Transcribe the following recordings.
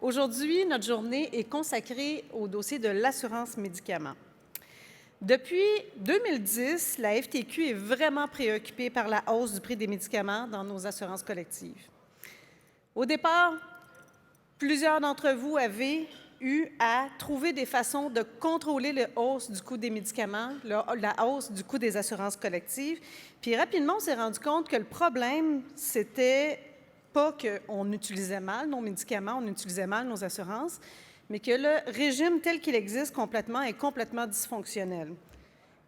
Aujourd'hui, notre journée est consacrée au dossier de l'assurance médicaments. Depuis 2010, la FTQ est vraiment préoccupée par la hausse du prix des médicaments dans nos assurances collectives. Au départ, plusieurs d'entre vous avaient eu à trouver des façons de contrôler la hausse du coût des médicaments, la hausse du coût des assurances collectives. Puis rapidement, on s'est rendu compte que le problème, c'était pas qu'on utilisait mal nos médicaments, on utilisait mal nos assurances, mais que le régime tel qu'il existe est complètement dysfonctionnel.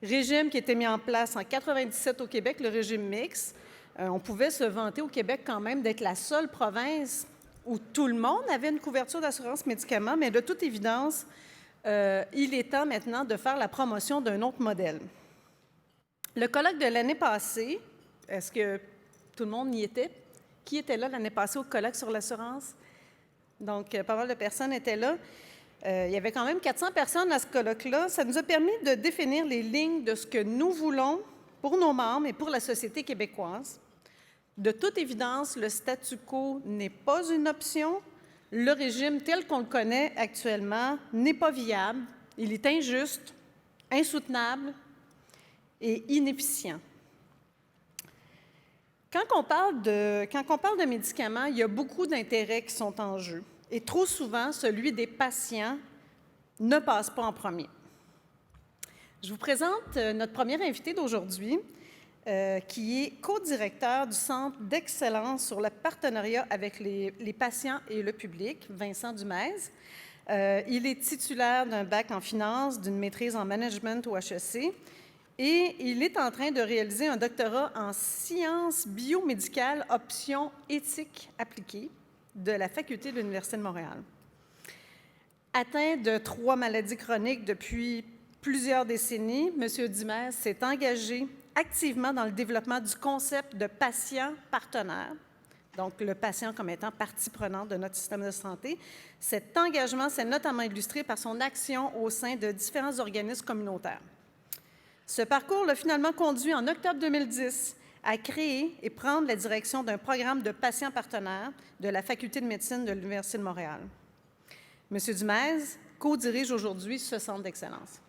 Régime qui était mis en place en 1997 au Québec, le régime mixte. On pouvait se vanter au Québec quand même d'être la seule province où tout le monde avait une couverture d'assurance médicaments, mais de toute évidence, il est temps maintenant de faire la promotion d'un autre modèle. Le colloque de l'année passée, est-ce que tout le monde y était? Qui était là l'année passée au colloque sur l'assurance? Donc, pas mal de personnes étaient là. Il y avait quand même 400 personnes à ce colloque-là. Ça nous a permis de définir les lignes de ce que nous voulons pour nos membres et pour la société québécoise. De toute évidence, le statu quo n'est pas une option. Le régime tel qu'on le connaît actuellement n'est pas viable. Il est injuste, insoutenable et inefficient. Quand on parle de médicaments, il y a beaucoup d'intérêts qui sont en jeu. Et trop souvent, celui des patients ne passe pas en premier. Je vous présente notre premier invité d'aujourd'hui, qui est co-directeur du Centre d'excellence sur le partenariat avec les patients et le public, Vincent Dumais. Il est titulaire d'un bac en finance, d'une maîtrise en management au HEC, et il est en train de réaliser un doctorat en sciences biomédicales, option éthique appliquée, de la Faculté de l'Université de Montréal. Atteint de 3 maladies chroniques depuis plusieurs décennies, M. Dumais s'est engagé activement dans le développement du concept de patient partenaire, donc le patient comme étant partie prenante de notre système de santé. Cet engagement s'est notamment illustré par son action au sein de différents organismes communautaires. Ce parcours l'a finalement conduit en octobre 2010 à créer et prendre la direction d'un programme de patients partenaires de la Faculté de médecine de l'Université de Montréal. M. Dumais co-dirige aujourd'hui ce centre d'excellence.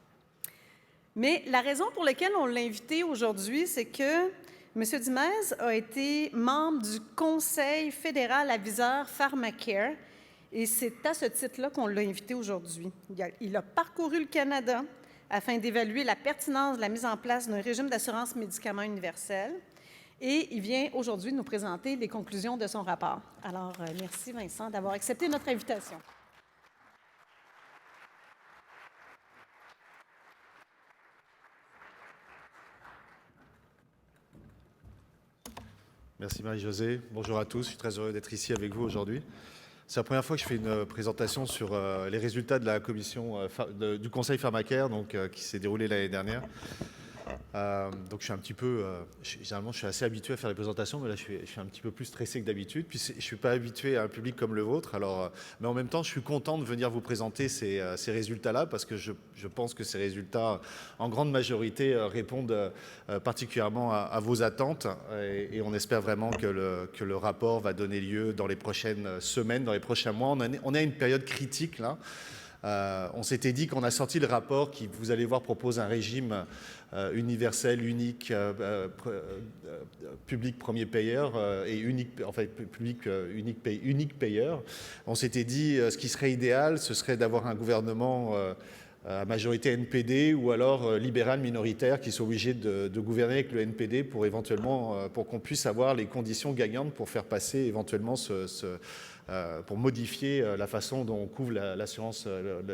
Mais la raison pour laquelle on l'a invité aujourd'hui, c'est que M. Dumais a été membre du Conseil fédéral aviseur PharmaCare et c'est à ce titre-là qu'on l'a invité aujourd'hui. Il a parcouru le Canada afin d'évaluer la pertinence de la mise en place d'un régime d'assurance médicaments universel et il vient aujourd'hui nous présenter les conclusions de son rapport. Alors, merci Vincent d'avoir accepté notre invitation. Merci Marie-Josée. Bonjour à tous. Je suis très heureux d'être ici avec vous aujourd'hui. C'est la première fois que je fais une présentation sur les résultats de la commission du Conseil PharmaCare qui s'est déroulé l'année dernière. Donc je suis un petit peu, généralement je suis assez habitué à faire les présentations, mais là je suis un petit peu plus stressé que d'habitude. Puis je ne suis pas habitué à un public comme le vôtre, mais en même temps je suis content de venir vous présenter ces résultats-là parce que je pense que ces résultats en grande majorité répondent particulièrement à vos attentes et on espère vraiment que le rapport va donner lieu dans les prochaines semaines, dans les prochains mois. On est à une période critique là. On s'était dit qu'on a sorti le rapport qui, vous allez voir, propose un régime universel, unique, public premier payeur et unique, en fait, public unique payeur. On s'était dit ce qui serait idéal, ce serait d'avoir un gouvernement à majorité NPD ou alors libéral minoritaire qui soit obligé de gouverner avec le NPD pour éventuellement, pour qu'on puisse avoir les conditions gagnantes pour faire passer éventuellement pour modifier la façon dont on couvre l'assurance,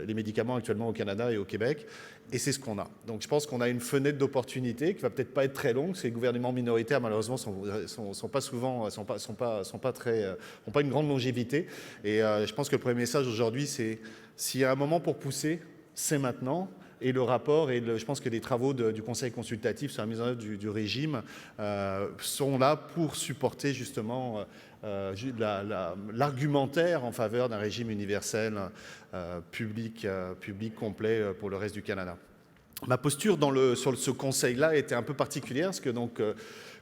les médicaments actuellement au Canada et au Québec. Et c'est ce qu'on a. Donc je pense qu'on a une fenêtre d'opportunité qui va peut-être pas être très longue. Ces gouvernements minoritaires, malheureusement, sont pas souvent, sont pas très, ont pas une grande longévité. Et je pense que le premier message aujourd'hui, c'est s'il y a un moment pour pousser, c'est maintenant. Et le rapport, et je pense que les travaux du Conseil consultatif sur la mise en œuvre du régime sont là pour supporter justement l'argumentaire en faveur d'un régime universel public complet pour le reste du Canada. Ma posture sur ce conseil-là était un peu particulière, parce que donc,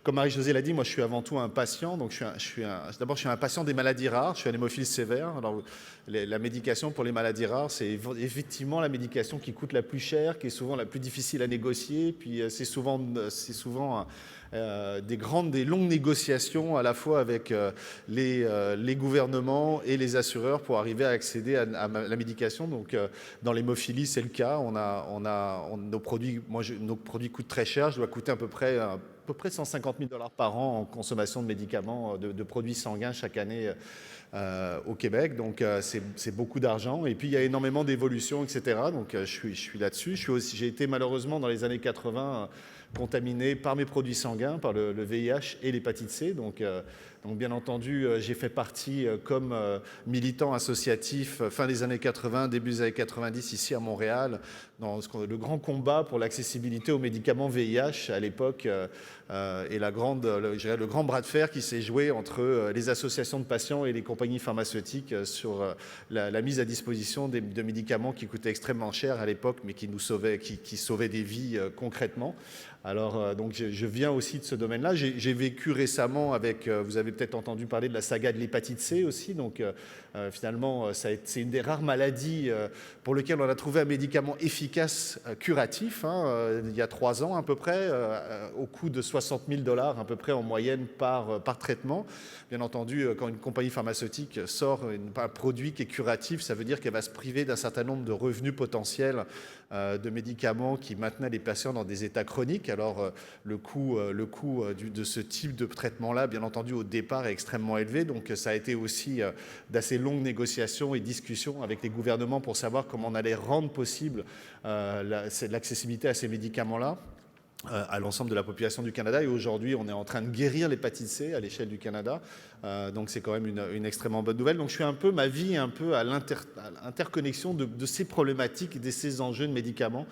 comme Marie-Josée l'a dit, moi je suis avant tout un patient. Donc d'abord je suis un patient des maladies rares, je suis un hémophile sévère. Alors la médication pour les maladies rares, c'est effectivement la médication qui coûte la plus chère, qui est souvent la plus difficile à négocier. Puis c'est souvent des longues négociations à la fois avec les gouvernements et les assureurs pour arriver à accéder à la médication. Donc dans l'hémophilie, c'est le cas. Nos produits coûtent très cher. Je dois coûter à peu près 150 000 $ par an en consommation de médicaments, de produits sanguins chaque année au Québec. Donc c'est beaucoup d'argent. Et puis il y a énormément d'évolutions, etc. Donc je suis là-dessus. J'ai été malheureusement dans les années 80 contaminé par mes produits sanguins, par le VIH et l'hépatite C. Donc bien entendu, j'ai fait partie comme militant associatif fin des années 80, début des années 90 ici à Montréal, dans le grand combat pour l'accessibilité aux médicaments VIH à l'époque et le grand bras de fer qui s'est joué entre les associations de patients et les compagnies pharmaceutiques sur la mise à disposition de médicaments qui coûtaient extrêmement cher à l'époque, mais qui sauvaient des vies concrètement. Alors, donc, je viens aussi de ce domaine-là. J'ai vécu récemment vous avez peut-être entendu parler de la saga de l'hépatite C aussi. Donc, finalement, c'est une des rares maladies pour lesquelles on a trouvé un médicament efficace, curatif, il y a 3 ans à peu près, au coût de 60 000 $ à peu près en moyenne par traitement. Bien entendu, quand une compagnie pharmaceutique sort un produit qui est curatif, ça veut dire qu'elle va se priver d'un certain nombre de revenus potentiels de médicaments qui maintenaient les patients dans des états chroniques. Alors, le coût de ce type de traitement-là, bien entendu, au départ, est extrêmement élevé. Donc, ça a été aussi d'assez longues négociations et discussions avec les gouvernements pour savoir comment on allait rendre possible l'accessibilité à ces médicaments-là à l'ensemble de la population du Canada. Et aujourd'hui, on est en train de guérir l'hépatite C à l'échelle du Canada. Donc, c'est quand même une extrêmement bonne nouvelle. Donc, ma vie est un peu à l'interconnexion de ces problématiques et de ces enjeux de médicaments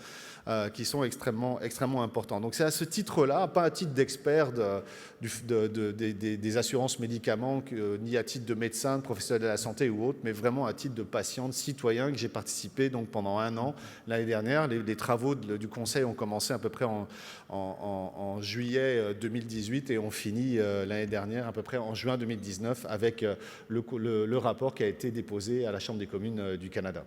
qui sont extrêmement importants. Donc, c'est à ce titre-là, pas à titre d'expert des assurances médicaments, ni à titre de médecin, de professionnel de la santé ou autre, mais vraiment à titre de patient, de citoyen, que j'ai participé donc pendant 1 an l'année dernière. Les travaux du Conseil ont commencé à peu près en juillet 2018 et ont fini l'année dernière à peu près en juin 2019 avec le rapport qui a été déposé à la Chambre des communes du Canada.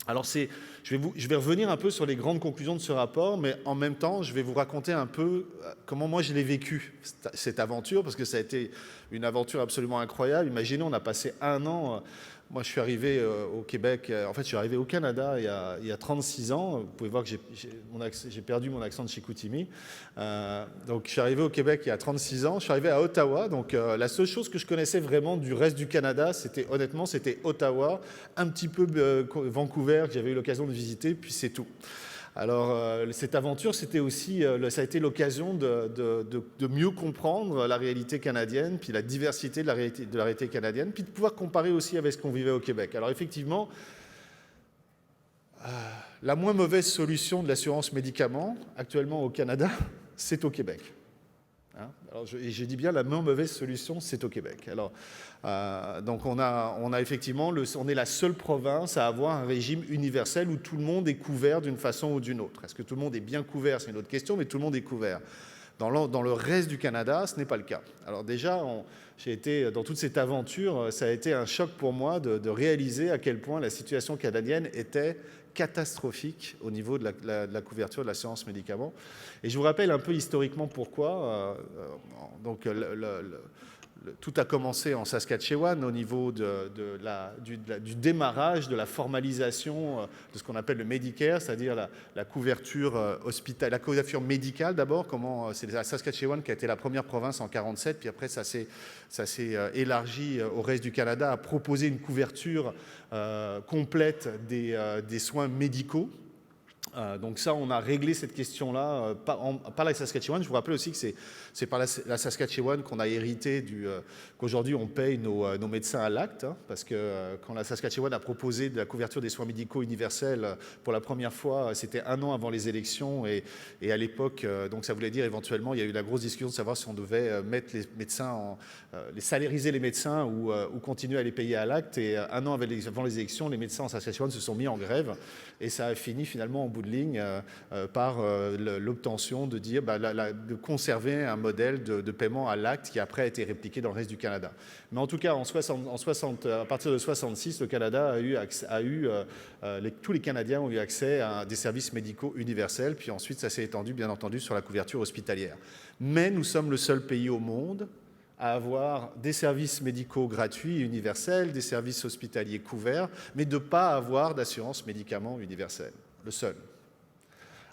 Alors je vais revenir un peu sur les grandes conclusions de ce rapport, mais en même temps, je vais vous raconter un peu comment moi je l'ai vécu, cette aventure, parce que ça a été une aventure absolument incroyable. Imaginez, on a passé 1 an. Moi, je suis arrivé au Québec, en fait, je suis arrivé au Canada il y a 36 ans. Vous pouvez voir que j'ai perdu mon accent de Chicoutimi. Donc, je suis arrivé au Québec il y a 36 ans. Je suis arrivé à Ottawa. Donc, la seule chose que je connaissais vraiment du reste du Canada, c'était Ottawa, un petit peu Vancouver, que j'avais eu l'occasion de visiter, puis c'est tout. Alors, cette aventure, ça a été l'occasion de mieux comprendre la réalité canadienne, puis la diversité de la réalité canadienne, puis de pouvoir comparer aussi avec ce qu'on vivait au Québec. Alors, effectivement, la moins mauvaise solution de l'assurance médicaments actuellement au Canada, c'est au Québec. Alors, je dis bien la moins mauvaise solution, c'est au Québec. Alors, donc on a effectivement, on est la seule province à avoir un régime universel où tout le monde est couvert d'une façon ou d'une autre. Est-ce que tout le monde est bien couvert? C'est une autre question, mais tout le monde est couvert. Dans le reste du Canada, ce n'est pas le cas. Alors déjà, j'ai été dans toute cette aventure, ça a été un choc pour moi de réaliser à quel point la situation canadienne était catastrophique au niveau de la couverture de l'assurance médicaments. Et je vous rappelle un peu historiquement pourquoi. Donc, tout a commencé en Saskatchewan au niveau du démarrage de la formalisation de ce qu'on appelle le Medicare, c'est-à-dire la couverture la couverture médicale d'abord. C'est la Saskatchewan qui a été la première province en 1947, puis après ça s'est élargi au reste du Canada à proposer une couverture complète des soins médicaux. Donc ça, on a réglé cette question-là par la Saskatchewan. Je vous rappelle aussi que c'est par la Saskatchewan qu'on a hérité qu'aujourd'hui on paye nos médecins à l'acte, parce que quand la Saskatchewan a proposé de la couverture des soins médicaux universels pour la première fois, c'était 1 an avant les élections, et à l'époque, donc ça voulait dire éventuellement, il y a eu la grosse discussion de savoir si on devait mettre les médecins, salariser les médecins ou continuer à les payer à l'acte. Et 1 an avant les élections, les médecins en Saskatchewan se sont mis en grève, et ça a fini finalement en bout bout de ligne par l'obtention de dire de conserver un modèle de paiement à l'acte qui après a été répliqué dans le reste du Canada. Mais en tout cas, à partir de 66, le Canada tous les Canadiens ont eu accès à des services médicaux universels, puis ensuite ça s'est étendu bien entendu sur la couverture hospitalière. Mais nous sommes le seul pays au monde à avoir des services médicaux gratuits et universels, des services hospitaliers couverts, mais de ne pas avoir d'assurance médicaments universelle. Le seul.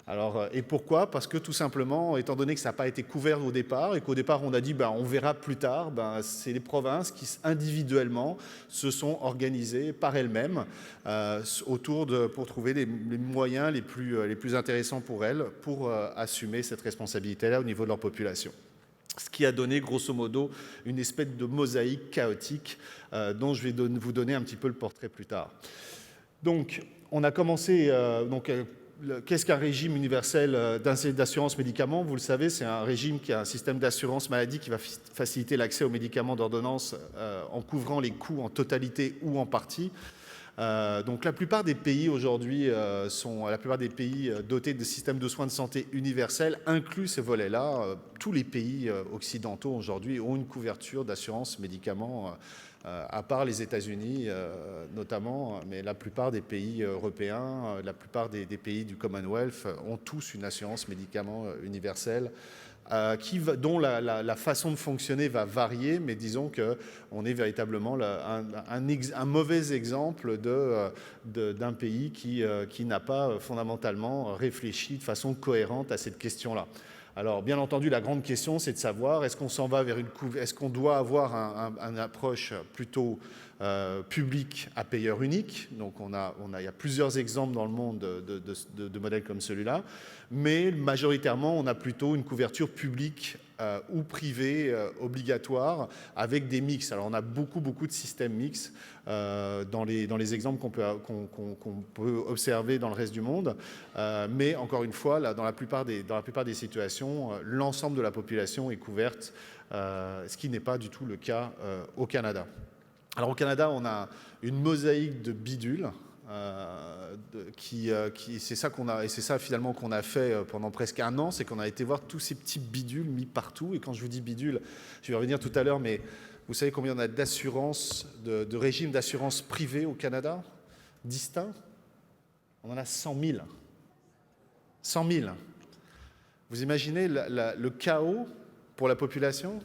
Alors, et pourquoi? Parce que tout simplement, étant donné que ça n'a pas été couvert au départ, et qu'au départ on a dit on verra plus tard, c'est les provinces qui individuellement se sont organisées par elles-mêmes pour trouver les moyens les plus intéressants pour elles pour assumer cette responsabilité-là au niveau de leur population. Ce qui a donné grosso modo une espèce de mosaïque chaotique dont je vais vous donner un petit peu le portrait plus tard. Donc, on a commencé... qu'est-ce qu'un régime universel d'assurance médicaments? Vous le savez, c'est un régime qui a un système d'assurance maladie qui va faciliter l'accès aux médicaments d'ordonnance en couvrant les coûts en totalité ou en partie. Donc la plupart des pays aujourd'hui dotés de systèmes de soins de santé universels incluent ces volets-là. Tous les pays occidentaux aujourd'hui ont une couverture d'assurance médicaments, à part les États-Unis notamment, mais la plupart des pays européens, la plupart des pays du Commonwealth ont tous une assurance médicaments universelle. Dont la façon de fonctionner va varier, mais disons qu'on est véritablement un mauvais exemple d'un pays qui n'a pas fondamentalement réfléchi de façon cohérente à cette question-là. Alors, bien entendu, la grande question, c'est de savoir, est-ce qu'on s'en va vers est-ce qu'on doit avoir une approche plutôt publique à payeur unique? Donc, il y a plusieurs exemples dans le monde de modèles comme celui-là, mais majoritairement, on a plutôt une couverture publique ou privée obligatoire avec des mix. Alors, on a beaucoup de systèmes mix dans les exemples qu'on peut observer dans le reste du monde. Mais encore une fois, là, dans la plupart des situations, l'ensemble de la population est couverte, ce qui n'est pas du tout le cas au Canada. Alors au Canada, on a une mosaïque de bidules. C'est ça finalement qu'on a fait pendant presque un an, c'est qu'on a été voir tous ces petits bidules mis partout. Et quand je vous dis bidules, je vais revenir tout à l'heure, mais vous savez combien on a d'assurances, de régimes d'assurance privés au Canada, distincts? On en a 100 000. 100 000. Vous imaginez le chaos pour la population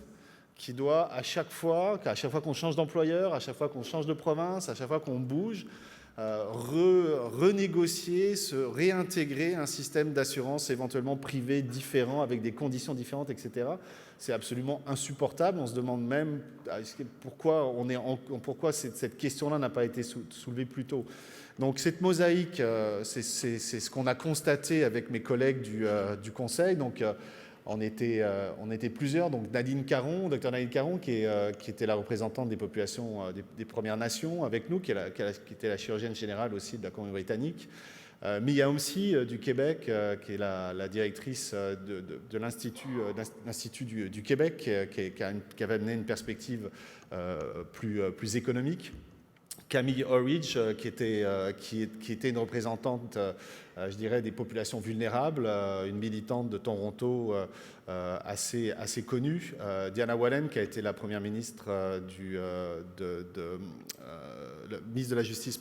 qui doit, à chaque fois qu'on change d'employeur, à chaque fois qu'on change de province, à chaque fois qu'on bouge, renégocier, se réintégrer un système d'assurance éventuellement privé différent, avec des conditions différentes, etc. C'est absolument insupportable. On se demande même pourquoi cette question-là n'a pas été soulevée plus tôt. Donc cette mosaïque, c'est ce qu'on a constaté avec mes collègues du Conseil. Donc, on était plusieurs, donc Dr Nadine Caron, qui était la représentante des populations des Premières Nations avec nous, qui était la chirurgienne générale aussi de la Colombie-Britannique. Mia Homsi du Québec, qui est la directrice de l'Institut du Québec, qui avait amené une perspective plus économique. Camille Orridge, qui était une représentante, je dirais, des populations vulnérables, une militante de Toronto assez connue. Diana Wallen, qui a été la première ministre ministre de la Justice,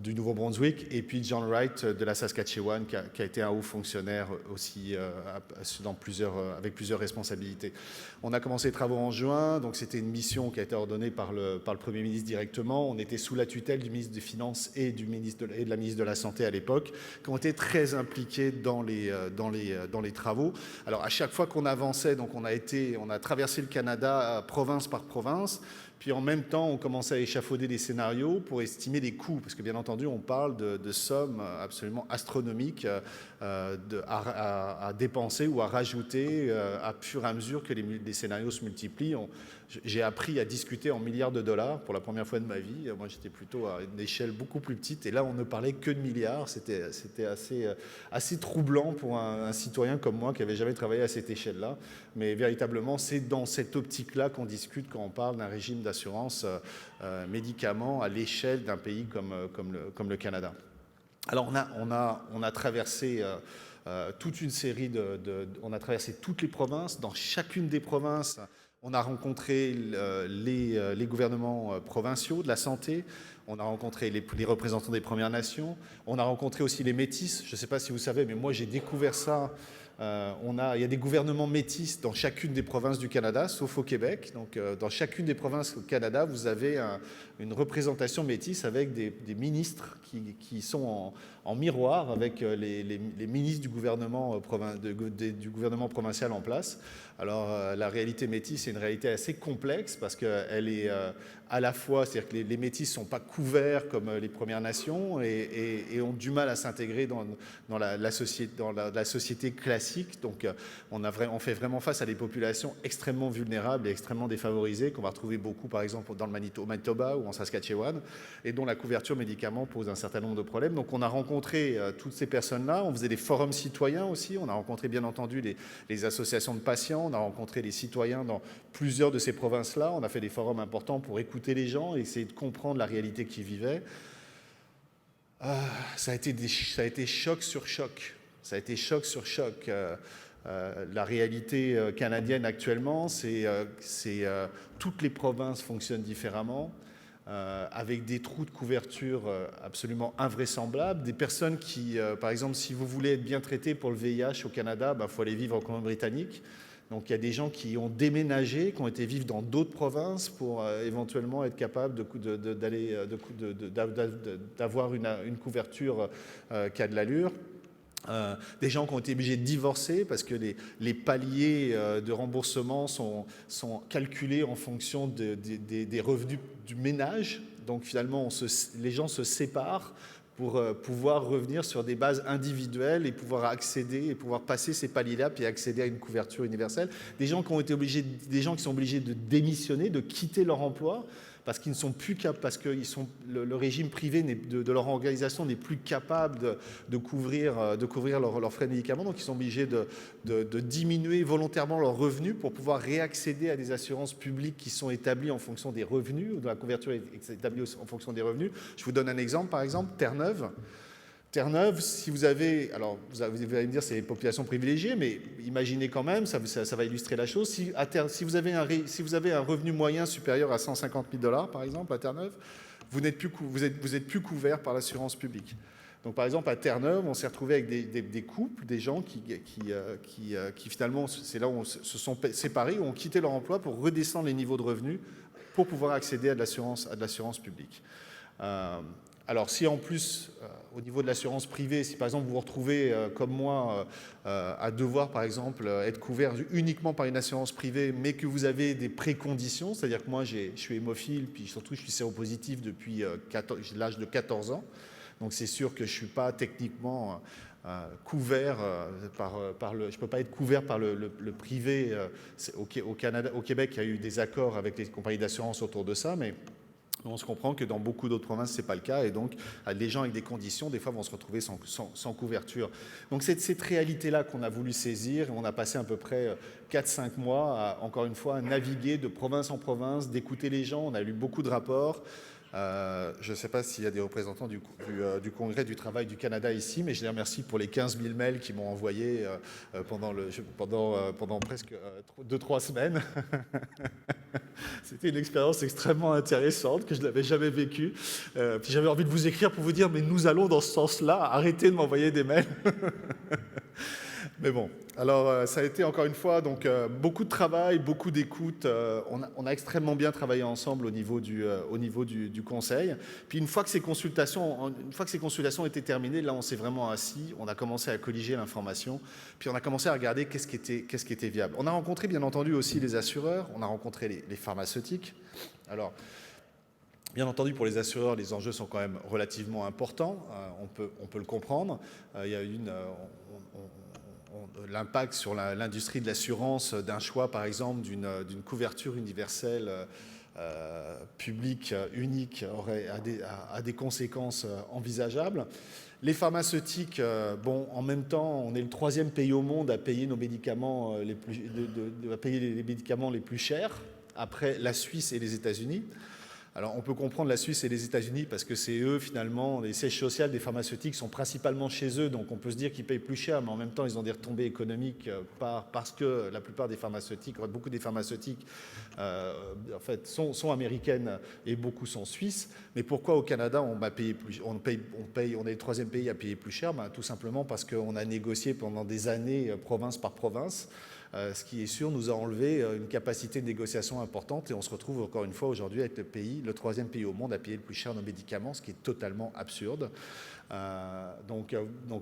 du Nouveau-Brunswick, et puis John Wright de la Saskatchewan, qui a été un haut fonctionnaire aussi avec plusieurs responsabilités. On a commencé les travaux en juin, donc c'était une mission qui a été ordonnée par le Premier ministre directement. On était sous la tutelle du ministre des Finances et de la ministre de la Santé à l'époque, qui ont été très impliqués dans les travaux. Alors à chaque fois qu'on avançait, donc on a traversé le Canada province par province. Puis en même temps, on commençait à échafauder des scénarios pour estimer les coûts, parce que bien entendu, on parle de sommes absolument astronomiques à dépenser ou à rajouter à fur et à mesure que les scénarios se multiplient. J'ai appris à discuter en milliards de dollars pour la première fois de ma vie. Moi, j'étais plutôt à une échelle beaucoup plus petite, et là, on ne parlait que de milliards. C'était assez troublant pour un citoyen comme moi qui n'avait jamais travaillé à cette échelle-là. Mais véritablement, c'est dans cette optique-là qu'on discute quand on parle d'un régime d'assurance médicaments à l'échelle d'un pays comme le Canada. Alors on a traversé toute une série on a traversé toutes les provinces. Dans chacune des provinces, on a rencontré les gouvernements provinciaux de la santé, on a rencontré les représentants des Premières Nations, on a rencontré aussi les métis. Je ne sais pas si vous savez, mais moi j'ai découvert ça. Il y a des gouvernements métis dans chacune des provinces du Canada, sauf au Québec. Donc, dans chacune des provinces au Canada, vous avez une représentation métisse avec des ministres qui sont en miroir avec les ministres du gouvernement, du gouvernement provincial en place. Alors, la réalité métisse est une réalité assez complexe parce qu'elle est à la fois, c'est-à-dire que les métis ne sont pas couverts comme les Premières Nations et ont du mal à s'intégrer dans la société classique. Donc, on fait vraiment face à des populations extrêmement vulnérables et extrêmement défavorisées qu'on va retrouver beaucoup, par exemple, dans le Manitoba ou en Saskatchewan, et dont la couverture médicaments pose un certain nombre de problèmes. Donc, on a rencontré toutes ces personnes-là. On faisait des forums citoyens aussi. On a rencontré, bien entendu, les associations de patients. On a rencontré les citoyens dans plusieurs de ces provinces-là. On a fait des forums importants pour écouter les gens et essayer de comprendre la réalité qu'ils vivaient. Ça a été choc sur choc. Ça a été choc sur choc. La réalité canadienne actuellement, c'est toutes les provinces fonctionnent différemment, avec des trous de couverture absolument invraisemblables. Des personnes qui, par exemple, si vous voulez être bien traité pour le VIH au Canada, il faut aller vivre en Colombie-Britannique. Donc il y a des gens qui ont déménagé, qui ont été vivre dans d'autres provinces pour éventuellement être capables d'avoir une couverture qui a de l'allure. Des gens qui ont été obligés de divorcer parce que les paliers de remboursement sont calculés en fonction des revenus du ménage. Donc finalement, les gens se séparent pour pouvoir revenir sur des bases individuelles et pouvoir accéder et pouvoir passer ces paliers-là puis accéder à une couverture universelle. Des gens qui sont obligés de démissionner, de quitter leur emploi parce qu'ils ne sont plus capables, parce que le régime privé de leur organisation n'est plus capable de couvrir leurs frais de médicaments, donc ils sont obligés de diminuer volontairement leurs revenus pour pouvoir réaccéder à des assurances publiques qui sont établies en fonction des revenus, ou dont la couverture est établie en fonction des revenus. Je vous donne un exemple, par exemple, Terre-Neuve. Terre-Neuve, si vous avez, alors vous allez me dire c'est les populations privilégiées, mais imaginez quand même, ça va illustrer la chose, si vous avez un revenu moyen supérieur à 150 000 $ par exemple à Terre-Neuve, vous êtes plus couvert par l'assurance publique. Donc par exemple à Terre-Neuve, on s'est retrouvé avec des couples, des gens qui finalement, c'est là où on se sont séparés, où ont quitté leur emploi pour redescendre les niveaux de revenus pour pouvoir accéder à de l'assurance publique. Alors si en plus, au niveau de l'assurance privée, si par exemple vous vous retrouvez comme moi à devoir par exemple être couvert uniquement par une assurance privée, mais que vous avez des préconditions, c'est-à-dire que moi je suis hémophile, puis surtout je suis séropositif depuis l'âge de 14 ans, donc c'est sûr que je ne suis pas techniquement couvert je ne peux pas être couvert par le privé. Au Canada, au Québec, il y a eu des accords avec les compagnies d'assurance autour de ça, mais on se comprend que dans beaucoup d'autres provinces, ce n'est pas le cas. Et donc, les gens avec des conditions, des fois, vont se retrouver sans couverture. Donc, c'est cette réalité-là qu'on a voulu saisir. Et on a passé à peu près 4-5 mois, encore une fois, à naviguer de province en province, d'écouter les gens. On a lu beaucoup de rapports. Je ne sais pas s'il y a des représentants du Congrès du travail du Canada ici, mais je les remercie pour les 15 000 mails qu'ils m'ont envoyés pendant presque 2-3 semaines. C'était une expérience extrêmement intéressante que je n'avais jamais vécue. Puis j'avais envie de vous écrire pour vous dire, mais nous allons dans ce sens-là, arrêtez de m'envoyer des mails. Mais bon, alors ça a été encore une fois donc beaucoup de travail, beaucoup d'écoute. On a extrêmement bien travaillé ensemble au niveau du conseil. Puis une fois que ces consultations étaient terminées, là on s'est vraiment assis, on a commencé à colliger l'information, puis on a commencé à regarder qu'est-ce qui était viable. On a rencontré bien entendu aussi les assureurs, on a rencontré les pharmaceutiques. Alors, bien entendu, pour les assureurs, les enjeux sont quand même relativement importants. On peut le comprendre. Il y a l'impact sur l'industrie de l'assurance d'un choix, par exemple, d'une couverture universelle publique unique a des conséquences envisageables. Les pharmaceutiques, en même temps, on est le 3e pays au monde à payer nos médicaments les médicaments les plus chers, après la Suisse et les États-Unis. Alors on peut comprendre la Suisse et les États-Unis parce que c'est eux finalement, les sièges sociaux des pharmaceutiques sont principalement chez eux, donc on peut se dire qu'ils payent plus cher, mais en même temps ils ont des retombées économiques parce que la plupart des pharmaceutiques, beaucoup des pharmaceutiques en fait sont américaines et beaucoup sont suisses. Mais pourquoi au Canada on est le troisième pays à payer plus cher? Tout simplement parce qu'on a négocié pendant des années province par province. Ce qui est sûr nous a enlevé une capacité de négociation importante et on se retrouve encore une fois aujourd'hui avec le troisième pays au monde à payer le plus cher nos médicaments, ce qui est totalement absurde. Donc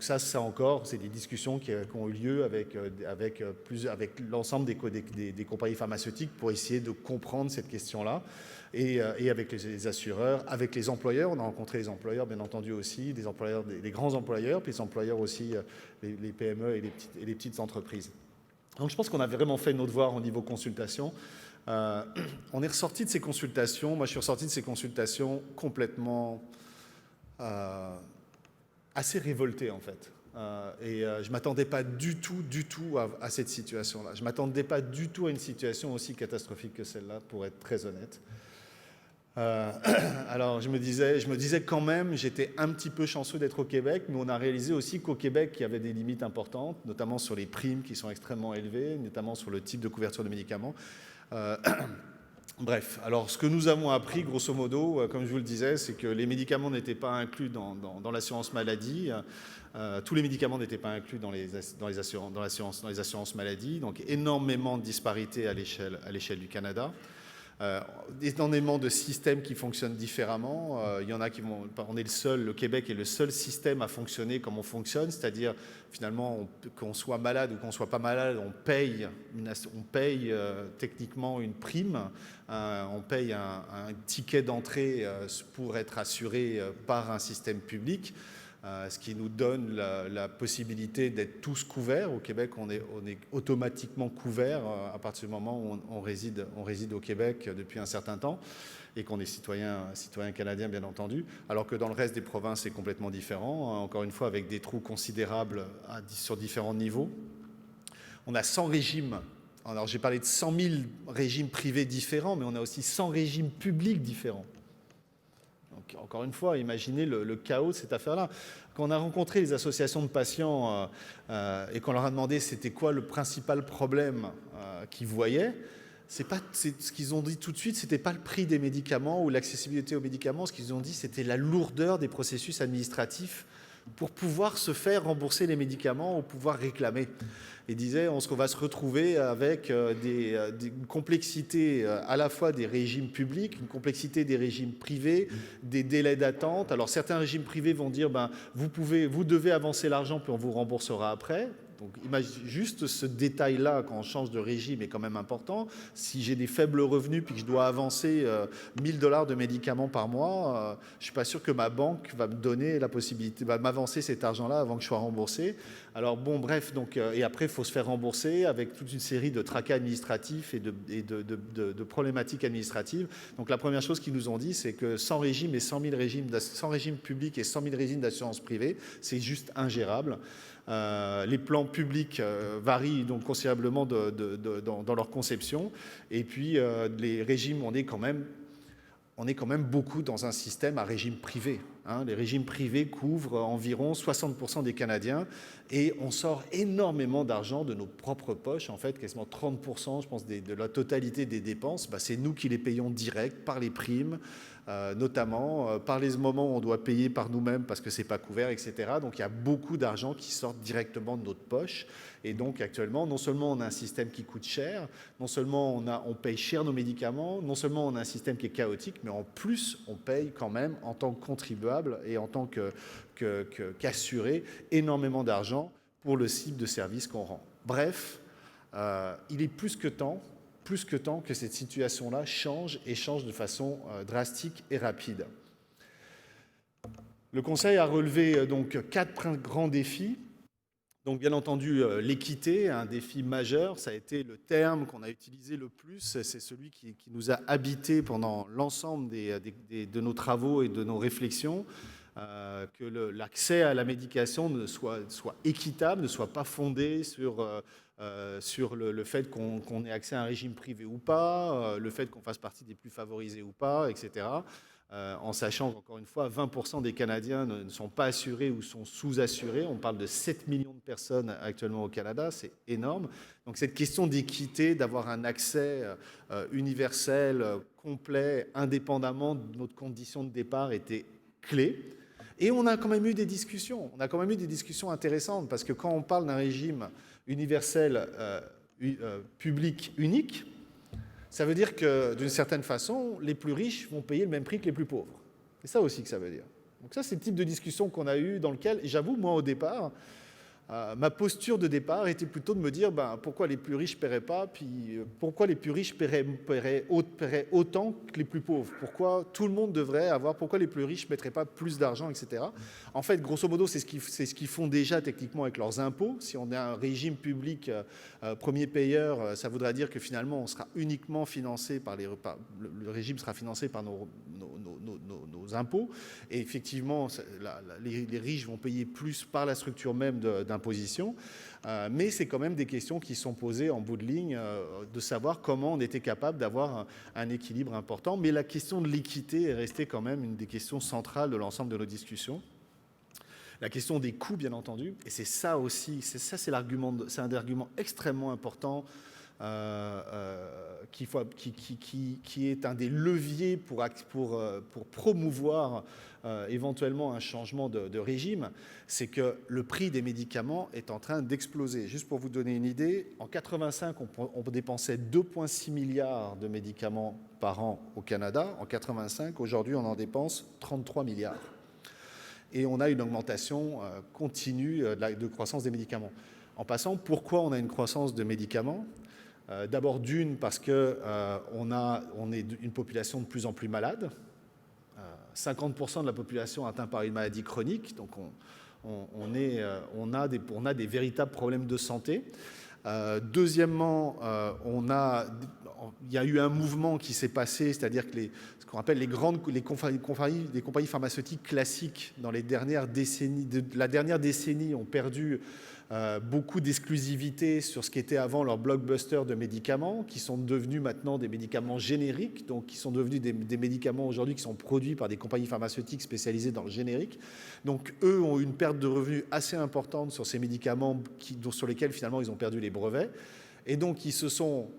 ça encore, c'est des discussions qui ont eu lieu avec l'ensemble des compagnies pharmaceutiques pour essayer de comprendre cette question-là et avec les assureurs, avec les employeurs. On a rencontré les employeurs, bien entendu aussi, des grands employeurs, puis les employeurs aussi, les PME et les petites entreprises. Donc je pense qu'on a vraiment fait nos devoirs au niveau consultation. On est ressorti de ces consultations, moi je suis ressorti de ces consultations complètement assez révolté en fait. Je ne m'attendais pas du tout à cette situation-là. Je ne m'attendais pas du tout à une situation aussi catastrophique que celle-là, pour être très honnête. Alors je me disais quand même, j'étais un petit peu chanceux d'être au Québec, mais on a réalisé aussi qu'au Québec, il y avait des limites importantes, notamment sur les primes qui sont extrêmement élevées, notamment sur le type de couverture de médicaments. Bref, alors ce que nous avons appris, grosso modo, comme je vous le disais, c'est que les médicaments n'étaient pas inclus dans l'assurance maladie. Tous les médicaments n'étaient pas inclus dans les assurances maladie, donc énormément de disparités à l'échelle du Canada. Énormément de systèmes qui fonctionnent différemment. Il y en a le Québec est le seul système à fonctionner comme on fonctionne, c'est-à-dire finalement qu'on soit malade ou qu'on soit pas malade, on paye techniquement une prime, on paye un ticket d'entrée pour être assuré par un système public. Ce qui nous donne la possibilité d'être tous couverts. Au Québec, on est automatiquement couverts à partir du moment où on réside au Québec depuis un certain temps et qu'on est citoyen canadien, bien entendu, alors que dans le reste des provinces, c'est complètement différent, encore une fois, avec des trous considérables sur différents niveaux. On a 100 régimes. Alors, j'ai parlé de 100 000 régimes privés différents, mais on a aussi 100 régimes publics différents. Encore une fois, imaginez le chaos de cette affaire-là. Quand on a rencontré les associations de patients et qu'on leur a demandé c'était quoi le principal problème qu'ils voyaient, ce qu'ils ont dit tout de suite, c'était pas le prix des médicaments ou l'accessibilité aux médicaments. Ce qu'ils ont dit, c'était la lourdeur des processus administratifs pour pouvoir se faire rembourser les médicaments ou pouvoir réclamer. Il disait on va se retrouver avec une complexité à la fois des régimes publics, une complexité des régimes privés, des délais d'attente. Alors certains régimes privés vont dire vous devez avancer l'argent puis on vous remboursera après. Donc juste ce détail-là, quand on change de régime, est quand même important. Si j'ai des faibles revenus puis que je dois avancer $1000 de médicaments par mois, je ne suis pas sûr que ma banque va me donner la possibilité, va m'avancer cet argent-là avant que je sois remboursé. Alors bon, bref, et après, il faut se faire rembourser avec toute une série de tracas administratifs et de problématiques administratives. Donc la première chose qu'ils nous ont dit, c'est que 100 régimes et 100 régimes publics et 100 000 régimes d'assurance privée, c'est juste ingérable. Les plans publics varient donc considérablement dans leur conception. Et puis, les régimes, on est quand même beaucoup dans un système à régime privé. Les régimes privés couvrent environ 60% des Canadiens et on sort énormément d'argent de nos propres poches. En fait, quasiment 30%, je pense, de la totalité des dépenses, c'est nous qui les payons direct par les primes, notamment par les moments où on doit payer par nous-mêmes parce que c'est pas couvert, etc. Donc il y a beaucoup d'argent qui sort directement de notre poche. Et donc actuellement, non seulement on a un système qui coûte cher, non seulement on paye cher nos médicaments, non seulement on a un système qui est chaotique, mais en plus on paye quand même en tant que contribuable et en tant qu'assuré énormément d'argent pour le type de service qu'on rend. Bref, il est plus que temps que cette situation-là change et change de façon drastique et rapide. Le Conseil a relevé donc 4 grands défis. Donc bien entendu, l'équité, un défi majeur, ça a été le terme qu'on a utilisé le plus, c'est celui qui nous a habités pendant l'ensemble de nos travaux et de nos réflexions, que l'accès à la médication soit équitable, ne soit pas fondé sur sur le fait qu'on ait accès à un régime privé ou pas, le fait qu'on fasse partie des plus favorisés ou pas, etc. En sachant qu'encore une fois, 20% des Canadiens ne sont pas assurés ou sont sous-assurés. On parle de 7 millions de personnes actuellement au Canada, c'est énorme. Donc cette question d'équité, d'avoir un accès universel, complet, indépendamment de notre condition de départ était clé. Et on a quand même eu des discussions. On a quand même eu des discussions intéressantes parce que quand on parle d'un régime universel public unique, ça veut dire que, d'une certaine façon, les plus riches vont payer le même prix que les plus pauvres. C'est ça aussi que ça veut dire. Donc ça, c'est le type de discussion qu'on a eu dans lequel, j'avoue, moi, au départ, ma posture de départ était plutôt de me dire pourquoi les plus riches ne paieraient pas, puis pourquoi les plus riches paieraient autant que les plus pauvres, pourquoi tout le monde devrait avoir, pourquoi les plus riches ne mettraient pas plus d'argent, etc. En fait, grosso modo, c'est ce qu'ils font déjà techniquement avec leurs impôts. Si on a un régime public premier payeur, ça voudrait dire que finalement, on sera uniquement financé par le régime sera financé par nos impôts. Et effectivement, les riches vont payer plus par la structure même d'imposition. Mais c'est quand même des questions qui sont posées en bout de ligne, de savoir comment on était capable d'avoir un équilibre important. Mais la question de l'équité est restée quand même une des questions centrales de l'ensemble de nos discussions. La question des coûts, bien entendu, et c'est ça aussi, c'est un argument extrêmement important qui est un des leviers pour promouvoir éventuellement un changement de régime, c'est que le prix des médicaments est en train d'exploser. Juste pour vous donner une idée, en 1985, on dépensait 2,6 milliards de médicaments par an au Canada. En 1985, aujourd'hui, on en dépense 33 milliards. Et on a une augmentation continue de croissance des médicaments. En passant, pourquoi on a une croissance de médicaments ? D'abord, parce qu'on est une population de plus en plus malade. 50% de la population atteinte par une maladie chronique, donc on a des véritables problèmes de santé. Deuxièmement, il y a eu un mouvement qui s'est passé, c'est-à-dire que ce qu'on appelle les compagnies pharmaceutiques classiques dans la dernière décennie ont perdu beaucoup d'exclusivité sur ce qui était avant leur blockbuster de médicaments, qui sont devenus maintenant des médicaments génériques, donc qui sont devenus des médicaments aujourd'hui qui sont produits par des compagnies pharmaceutiques spécialisées dans le générique. Donc eux ont eu une perte de revenus assez importante sur ces médicaments sur lesquels finalement ils ont perdu les brevets. Et donc,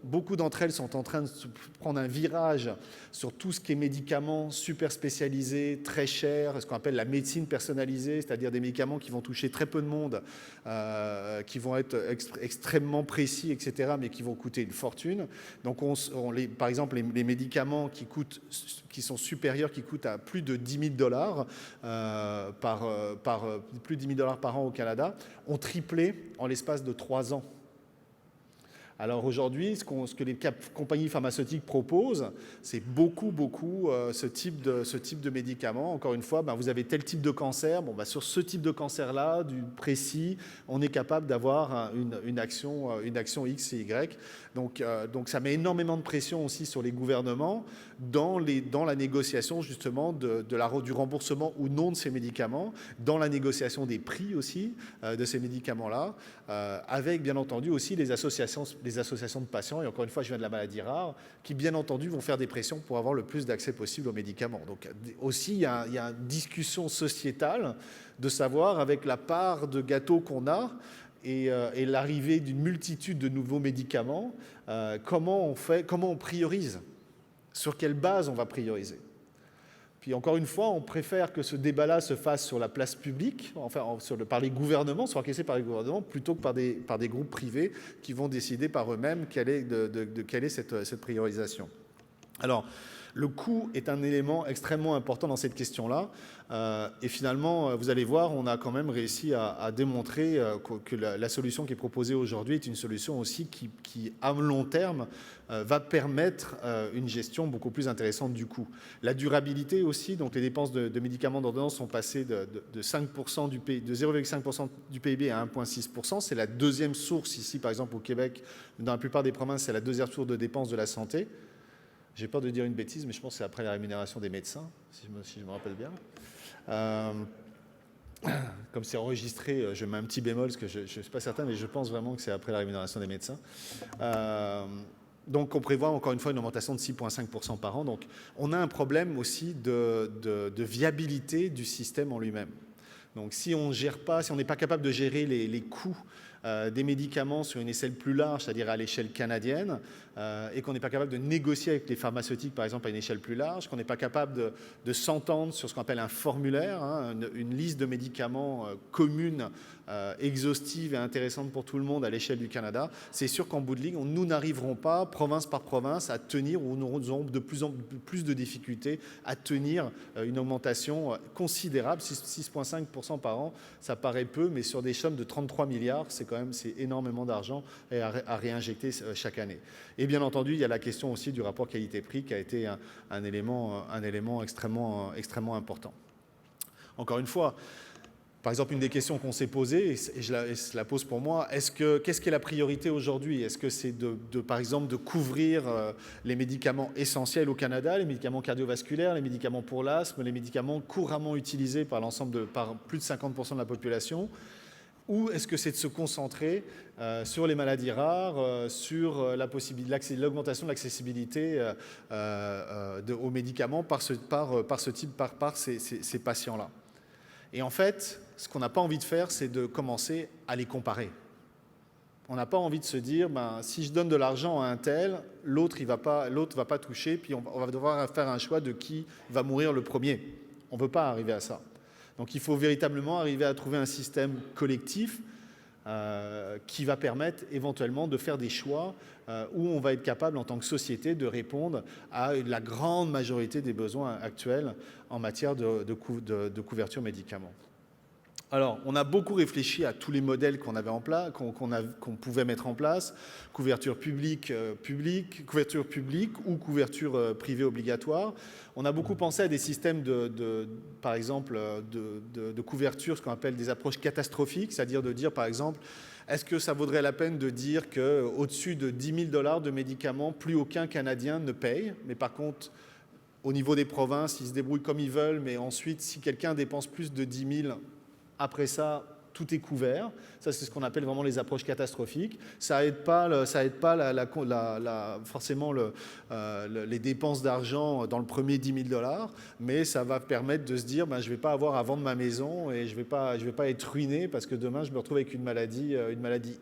beaucoup d'entre elles sont en train de prendre un virage sur tout ce qui est médicaments super spécialisés, très chers, ce qu'on appelle la médecine personnalisée, c'est-à-dire des médicaments qui vont toucher très peu de monde, qui vont être extrêmement précis, etc., mais qui vont coûter une fortune. Donc, par exemple, les médicaments qui sont supérieurs, qui coûtent à plus de 10 000 $, plus de 10 000 $ par an au Canada, ont triplé en l'espace de 3 ans. Alors aujourd'hui, ce que les compagnies pharmaceutiques proposent, c'est beaucoup ce type de médicaments. Encore une fois, vous avez tel type de cancer. Sur ce type de cancer-là, du précis, on est capable d'avoir une action X et Y. Donc ça met énormément de pression aussi sur les gouvernements dans la négociation justement du remboursement ou non de ces médicaments, dans la négociation des prix aussi de ces médicaments-là, avec bien entendu aussi les associations de patients, et encore une fois, je viens de la maladie rare, qui bien entendu vont faire des pressions pour avoir le plus d'accès possible aux médicaments. Donc aussi, il y a une discussion sociétale de savoir, avec la part de gâteau qu'on a et l'arrivée d'une multitude de nouveaux médicaments, comment on priorise, sur quelle base on va prioriser. Puis encore une fois, on préfère que ce débat-là se fasse sur la place publique, par les gouvernements, soit encaissé par les gouvernements, plutôt que par des groupes privés qui vont décider par eux-mêmes quelle est cette priorisation. Alors, le coût est un élément extrêmement important dans cette question-là. Et finalement, vous allez voir, on a quand même réussi à démontrer que la solution qui est proposée aujourd'hui est une solution aussi qui à long terme, va permettre une gestion beaucoup plus intéressante du coût. La durabilité aussi, donc les dépenses de médicaments d'ordonnance sont passées de 0,5% du PIB à 1,6%. C'est la deuxième source ici, par exemple au Québec, dans la plupart des provinces, c'est la deuxième source de dépenses de la santé. J'ai peur de dire une bêtise, mais je pense que c'est après la rémunération des médecins, si je me rappelle bien. comme c'est enregistré, je mets un petit bémol parce que je ne suis pas certain, mais je pense vraiment que c'est après la rémunération des médecins. Donc on prévoit encore une fois une augmentation de 6,5% par an. Donc on a un problème aussi de viabilité du système en lui-même. Donc si on gère pas, si on n'est pas capable de gérer les coûts des médicaments sur une échelle plus large, c'est-à-dire à l'échelle canadienne, et qu'on n'est pas capable de négocier avec les pharmaceutiques, par exemple, à une échelle plus large, qu'on n'est pas capable de s'entendre sur ce qu'on appelle un formulaire, hein, une liste de médicaments commune, exhaustive et intéressante pour tout le monde à l'échelle du Canada, c'est sûr qu'en bout de ligne, nous n'arriverons pas, province par province, à tenir, ou nous aurons de plus en plus de difficultés à tenir une augmentation considérable, 6,5% par an, ça paraît peu, mais sur des sommes de 33 milliards, c'est énormément d'argent à réinjecter chaque année. Et bien entendu, il y a la question aussi du rapport qualité-prix qui a été un élément extrêmement important. Encore une fois, par exemple, une des questions qu'on s'est posées, et je la pose pour moi, qu'est-ce qui est la priorité aujourd'hui? Est-ce que c'est par exemple de couvrir les médicaments essentiels au Canada, les médicaments cardiovasculaires, les médicaments pour l'asthme, les médicaments couramment utilisés par plus de 50% de la population? Ou est-ce que c'est de se concentrer sur les maladies rares, sur l'augmentation de l'accessibilité aux médicaments par ces patients-là? Et en fait, ce qu'on n'a pas envie de faire, c'est de commencer à les comparer. On n'a pas envie de se dire, si je donne de l'argent à un tel, l'autre va pas toucher, puis on va devoir faire un choix de qui va mourir le premier. On ne veut pas arriver à ça. Donc il faut véritablement arriver à trouver un système collectif qui va permettre éventuellement de faire des choix où on va être capable en tant que société de répondre à la grande majorité des besoins actuels en matière de couverture médicaments. Alors, on a beaucoup réfléchi à tous les modèles qu'on avait en place, qu'on pouvait mettre en place, couverture publique ou couverture privée obligatoire. On a beaucoup pensé à des systèmes par exemple, de couverture, ce qu'on appelle des approches catastrophiques, c'est-à-dire de dire, par exemple, est-ce que ça vaudrait la peine de dire qu'au-dessus de 10 000 $ de médicaments, plus aucun Canadien ne paye, mais par contre, au niveau des provinces, ils se débrouillent comme ils veulent, mais ensuite, si quelqu'un dépense plus de 10 000, après ça, tout est couvert. Ça, c'est ce qu'on appelle vraiment les approches catastrophiques. Ça aide pas forcément les dépenses d'argent dans le premier 10 000 $, mais ça va permettre de se dire, je ne vais pas avoir à vendre ma maison et je vais pas être ruiné parce que demain, je me retrouve avec une maladie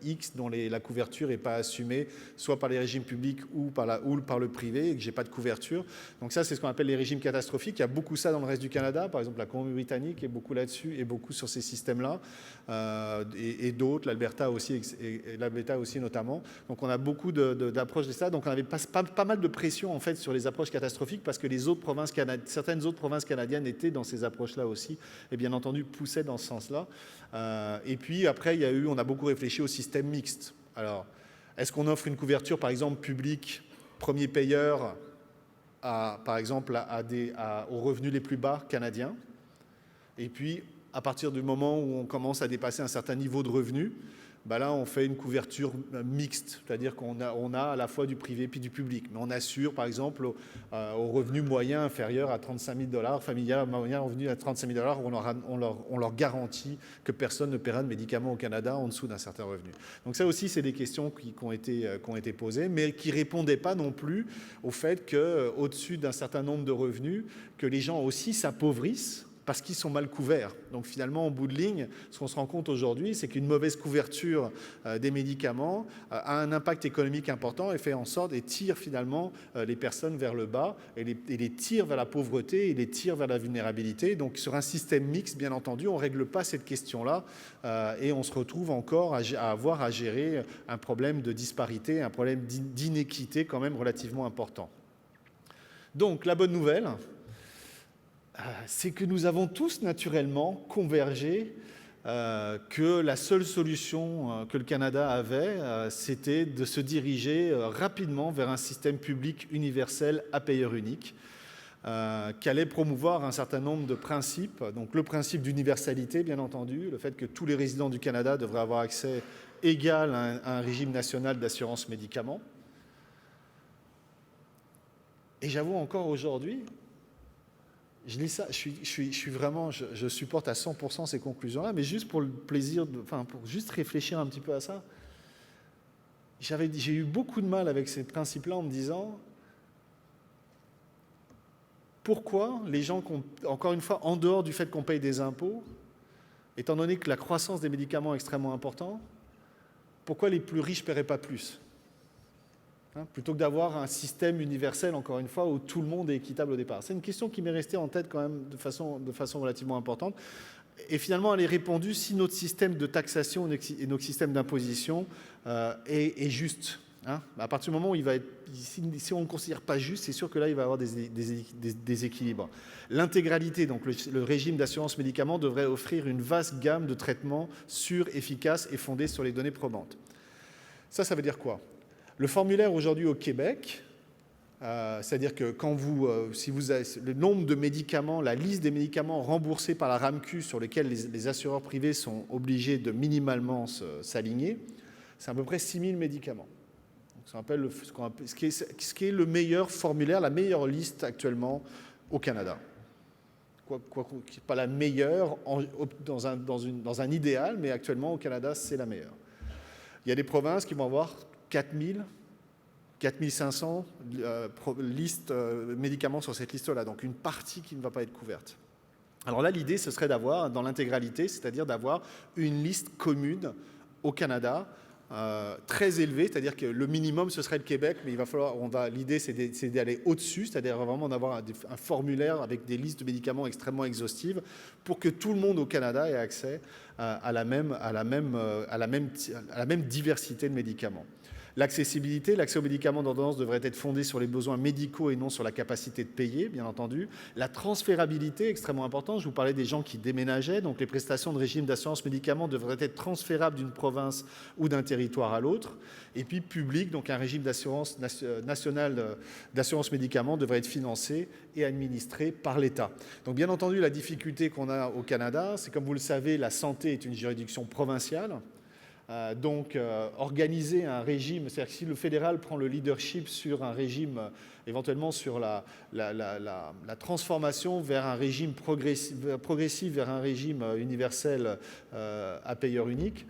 X dont la couverture n'est pas assumée, soit par les régimes publics ou par le privé, et que je n'ai pas de couverture. Donc ça, c'est ce qu'on appelle les régimes catastrophiques. Il y a beaucoup ça dans le reste du Canada. Par exemple, la Colombie-Britannique est beaucoup là-dessus et beaucoup sur ces systèmes-là. Et d'autres, l'Alberta aussi notamment. Donc on a beaucoup d'approches de ça. Donc on avait pas mal de pression en fait sur les approches catastrophiques parce que certaines autres provinces canadiennes étaient dans ces approches-là aussi et bien entendu poussaient dans ce sens-là. Et puis après, on a beaucoup réfléchi au système mixte. Alors, est-ce qu'on offre une couverture par exemple publique, premier payeur, par exemple aux revenus les plus bas canadiens, et puis à partir du moment où on commence à dépasser un certain niveau de revenus, là, on fait une couverture mixte, c'est-à-dire qu'on a à la fois du privé puis du public. Mais on assure, par exemple, aux revenus moyens inférieurs à 35 000 $, familial moyen revenu à 35 000 $, on leur garantit que personne ne paiera de médicaments au Canada en dessous d'un certain revenu. Donc ça aussi, c'est des questions qui ont été posées, mais qui ne répondaient pas non plus au fait qu'au-dessus d'un certain nombre de revenus, que les gens aussi s'appauvrissent, parce qu'ils sont mal couverts. Donc finalement, en bout de ligne, ce qu'on se rend compte aujourd'hui, c'est qu'une mauvaise couverture des médicaments a un impact économique important et fait en sorte et tire finalement les personnes vers le bas et les tire vers la pauvreté et les tire vers la vulnérabilité. Donc sur un système mixte, bien entendu, on ne règle pas cette question-là et on se retrouve encore à avoir à gérer un problème de disparité, un problème d'inéquité quand même relativement important. Donc la bonne nouvelle, c'est que nous avons tous naturellement convergé que la seule solution que le Canada avait, c'était de se diriger rapidement vers un système public universel à payeur unique, qui allait promouvoir un certain nombre de principes. Donc le principe d'universalité, bien entendu, le fait que tous les résidents du Canada devraient avoir accès égal à un régime national d'assurance médicaments. Et j'avoue encore aujourd'hui, Je lis ça, je suis vraiment, je supporte à 100% ces conclusions-là, mais juste pour le plaisir, pour juste réfléchir un petit peu à ça, j'ai eu beaucoup de mal avec ces principes-là en me disant pourquoi les gens, encore une fois, en dehors du fait qu'on paye des impôts, étant donné que la croissance des médicaments est extrêmement importante, pourquoi les plus riches ne paieraient pas plus, plutôt que d'avoir un système universel, encore une fois, où tout le monde est équitable au départ. C'est une question qui m'est restée en tête quand même de façon relativement importante. Et finalement, elle est répondue si notre système de taxation et notre système d'imposition est juste. À partir du moment où il va être, si on ne le considère pas juste, c'est sûr que là, il va y avoir des déséquilibres. L'intégralité, donc le régime d'assurance médicaments, devrait offrir une vaste gamme de traitements sûrs, efficaces et fondés sur les données probantes. Ça veut dire quoi? Le formulaire aujourd'hui au Québec, c'est-à-dire que si vous avez le nombre de médicaments, la liste des médicaments remboursés par la RAMQ sur lesquels les assureurs privés sont obligés de minimalement s'aligner, c'est à peu près 6 000 médicaments. Ce qui est le meilleur formulaire, la meilleure liste actuellement au Canada. Pas la meilleure dans un idéal, mais actuellement au Canada, c'est la meilleure. Il y a des provinces qui vont avoir 4 000, 4 500 listes médicaments sur cette liste-là, donc une partie qui ne va pas être couverte. Alors là, l'idée, ce serait d'avoir, dans l'intégralité, c'est-à-dire d'avoir une liste commune au Canada, très élevée, c'est-à-dire que le minimum, ce serait le Québec, mais l'idée, c'est d'aller au-dessus, c'est-à-dire vraiment d'avoir un formulaire avec des listes de médicaments extrêmement exhaustives pour que tout le monde au Canada ait accès à la même diversité de médicaments. L'accès aux médicaments d'ordonnance devrait être fondé sur les besoins médicaux et non sur la capacité de payer, bien entendu. La transférabilité, extrêmement importante. Je vous parlais des gens qui déménageaient, donc les prestations de régime d'assurance médicaments devraient être transférables d'une province ou d'un territoire à l'autre. Et puis public, donc un régime d'assurance national d'assurance médicaments devrait être financé et administré par l'État. Donc bien entendu, la difficulté qu'on a au Canada, c'est comme vous le savez, la santé est une juridiction provinciale. Organiser un régime, c'est-à-dire que si le fédéral prend le leadership sur un régime, éventuellement sur la transformation vers un régime progressif vers un régime universel à payeur unique,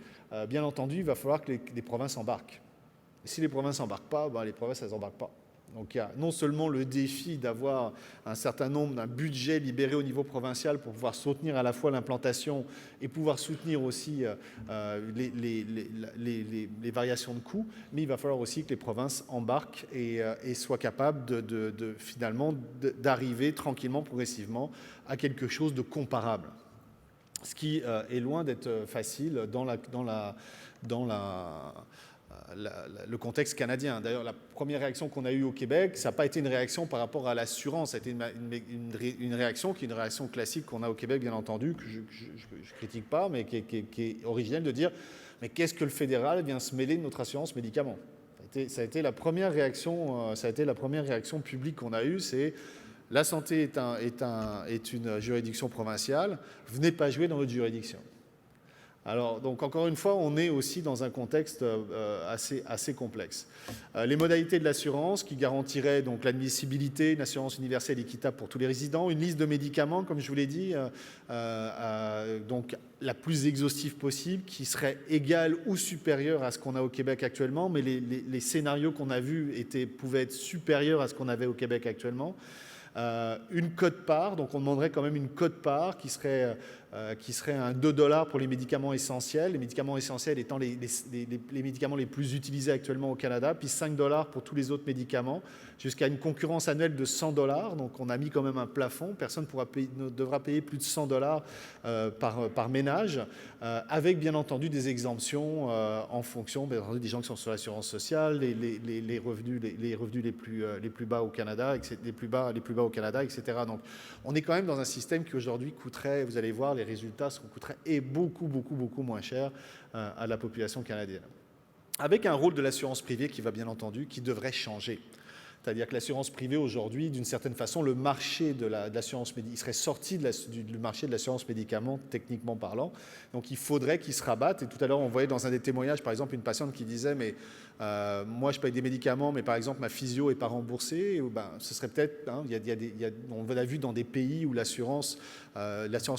bien entendu, il va falloir que les provinces embarquent. Et si les provinces n'embarquent pas, les provinces, elles n'embarquent pas. Donc il y a non seulement le défi d'avoir d'un budget libéré au niveau provincial pour pouvoir soutenir à la fois l'implantation et pouvoir soutenir aussi les variations de coûts, mais il va falloir aussi que les provinces embarquent et soient capables finalement d'arriver tranquillement, progressivement à quelque chose de comparable. Ce qui est loin d'être facile dans le contexte canadien. D'ailleurs, la première réaction qu'on a eue au Québec, ça n'a pas été une réaction par rapport à l'assurance, ça a été une réaction qui est une réaction classique qu'on a au Québec, bien entendu, que je ne critique pas, mais qui est originelle, de dire « mais qu'est-ce que le fédéral vient se mêler de notre assurance médicaments ?» Ça a été la première réaction publique qu'on a eue, c'est « la santé est une juridiction provinciale, venez pas jouer dans notre juridiction ». Alors, donc, encore une fois, on est aussi dans un contexte assez complexe. Les modalités de l'assurance qui garantiraient donc l'admissibilité, une assurance universelle équitable pour tous les résidents, une liste de médicaments, comme je vous l'ai dit, donc la plus exhaustive possible, qui serait égale ou supérieure à ce qu'on a au Québec actuellement, mais les scénarios qu'on a vus pouvaient être supérieurs à ce qu'on avait au Québec actuellement. Une quote-part, donc on demanderait quand même une quote-part qui serait un 2 $ pour les médicaments essentiels, les médicaments essentiels étant les médicaments les plus utilisés actuellement au Canada, puis 5 $ pour tous les autres médicaments, jusqu'à une concurrence annuelle de 100 $. Donc on a mis quand même un plafond, personne ne devra payer plus de 100 $ par ménage, avec bien entendu des exemptions en fonction bien entendu, des gens qui sont sur l'assurance sociale, les revenus les plus bas au Canada, les plus bas au Canada, etc. Donc on est quand même dans un système qui aujourd'hui coûterait, vous allez voir, les résultats coûteraient beaucoup moins cher à la population canadienne. Avec un rôle de l'assurance privée qui va bien entendu, qui devrait changer. C'est-à-dire que l'assurance privée aujourd'hui, d'une certaine façon, le marché de l'assurance médicaments, il serait sorti du marché de l'assurance médicaments, techniquement parlant. Donc il faudrait qu'il se rabatte. Et tout à l'heure, on voyait dans un des témoignages, par exemple, une patiente qui disait, mais moi, je paye des médicaments, mais par exemple, ma physio n'est pas remboursée. Ben, ce serait peut-être, hein, on l'a vu dans des pays où l'assurance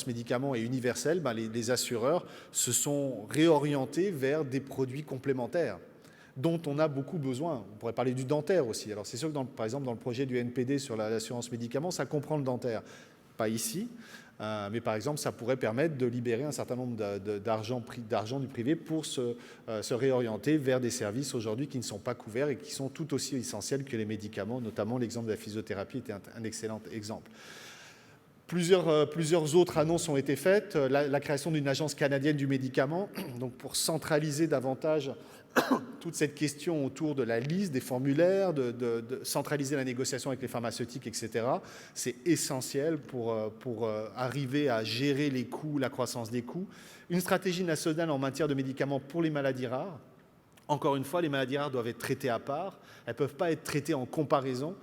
médicaments est universelle, ben, les assureurs se sont réorientés vers des produits complémentaires dont on a beaucoup besoin. On pourrait parler du dentaire aussi. Alors c'est sûr que, par exemple, dans le projet du NPD sur l'assurance médicaments, ça comprend le dentaire. Pas ici, mais par exemple, ça pourrait permettre de libérer un certain nombre d'argent du privé pour se réorienter vers des services aujourd'hui qui ne sont pas couverts et qui sont tout aussi essentiels que les médicaments, notamment l'exemple de la physiothérapie était un excellent exemple. Plusieurs autres annonces ont été faites. La création d'une agence canadienne du médicament, donc pour centraliser davantage toute cette question autour de la liste, des formulaires, de centraliser la négociation avec les pharmaceutiques, etc. C'est essentiel pour arriver à gérer les coûts, la croissance des coûts. Une stratégie nationale en matière de médicaments pour les maladies rares. Encore une fois, les maladies rares doivent être traitées à part. Elles ne peuvent pas être traitées en comparaison.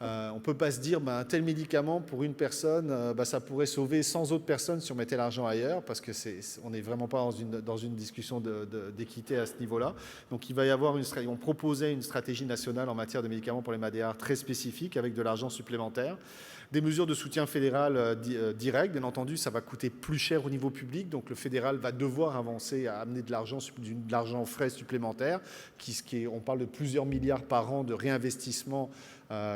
On ne peut pas se dire un tel médicament pour une personne, ça pourrait sauver 100 autres personnes si on mettait l'argent ailleurs, parce qu'on n'est vraiment pas dans une discussion d'équité à ce niveau-là. Donc il va y avoir on proposait une stratégie nationale en matière de médicaments pour les maladies rares très spécifique, avec de l'argent supplémentaire. Des mesures de soutien fédéral direct, bien entendu, ça va coûter plus cher au niveau public, donc le fédéral va devoir avancer à amener de l'argent frais supplémentaire, on parle de plusieurs milliards par an de réinvestissement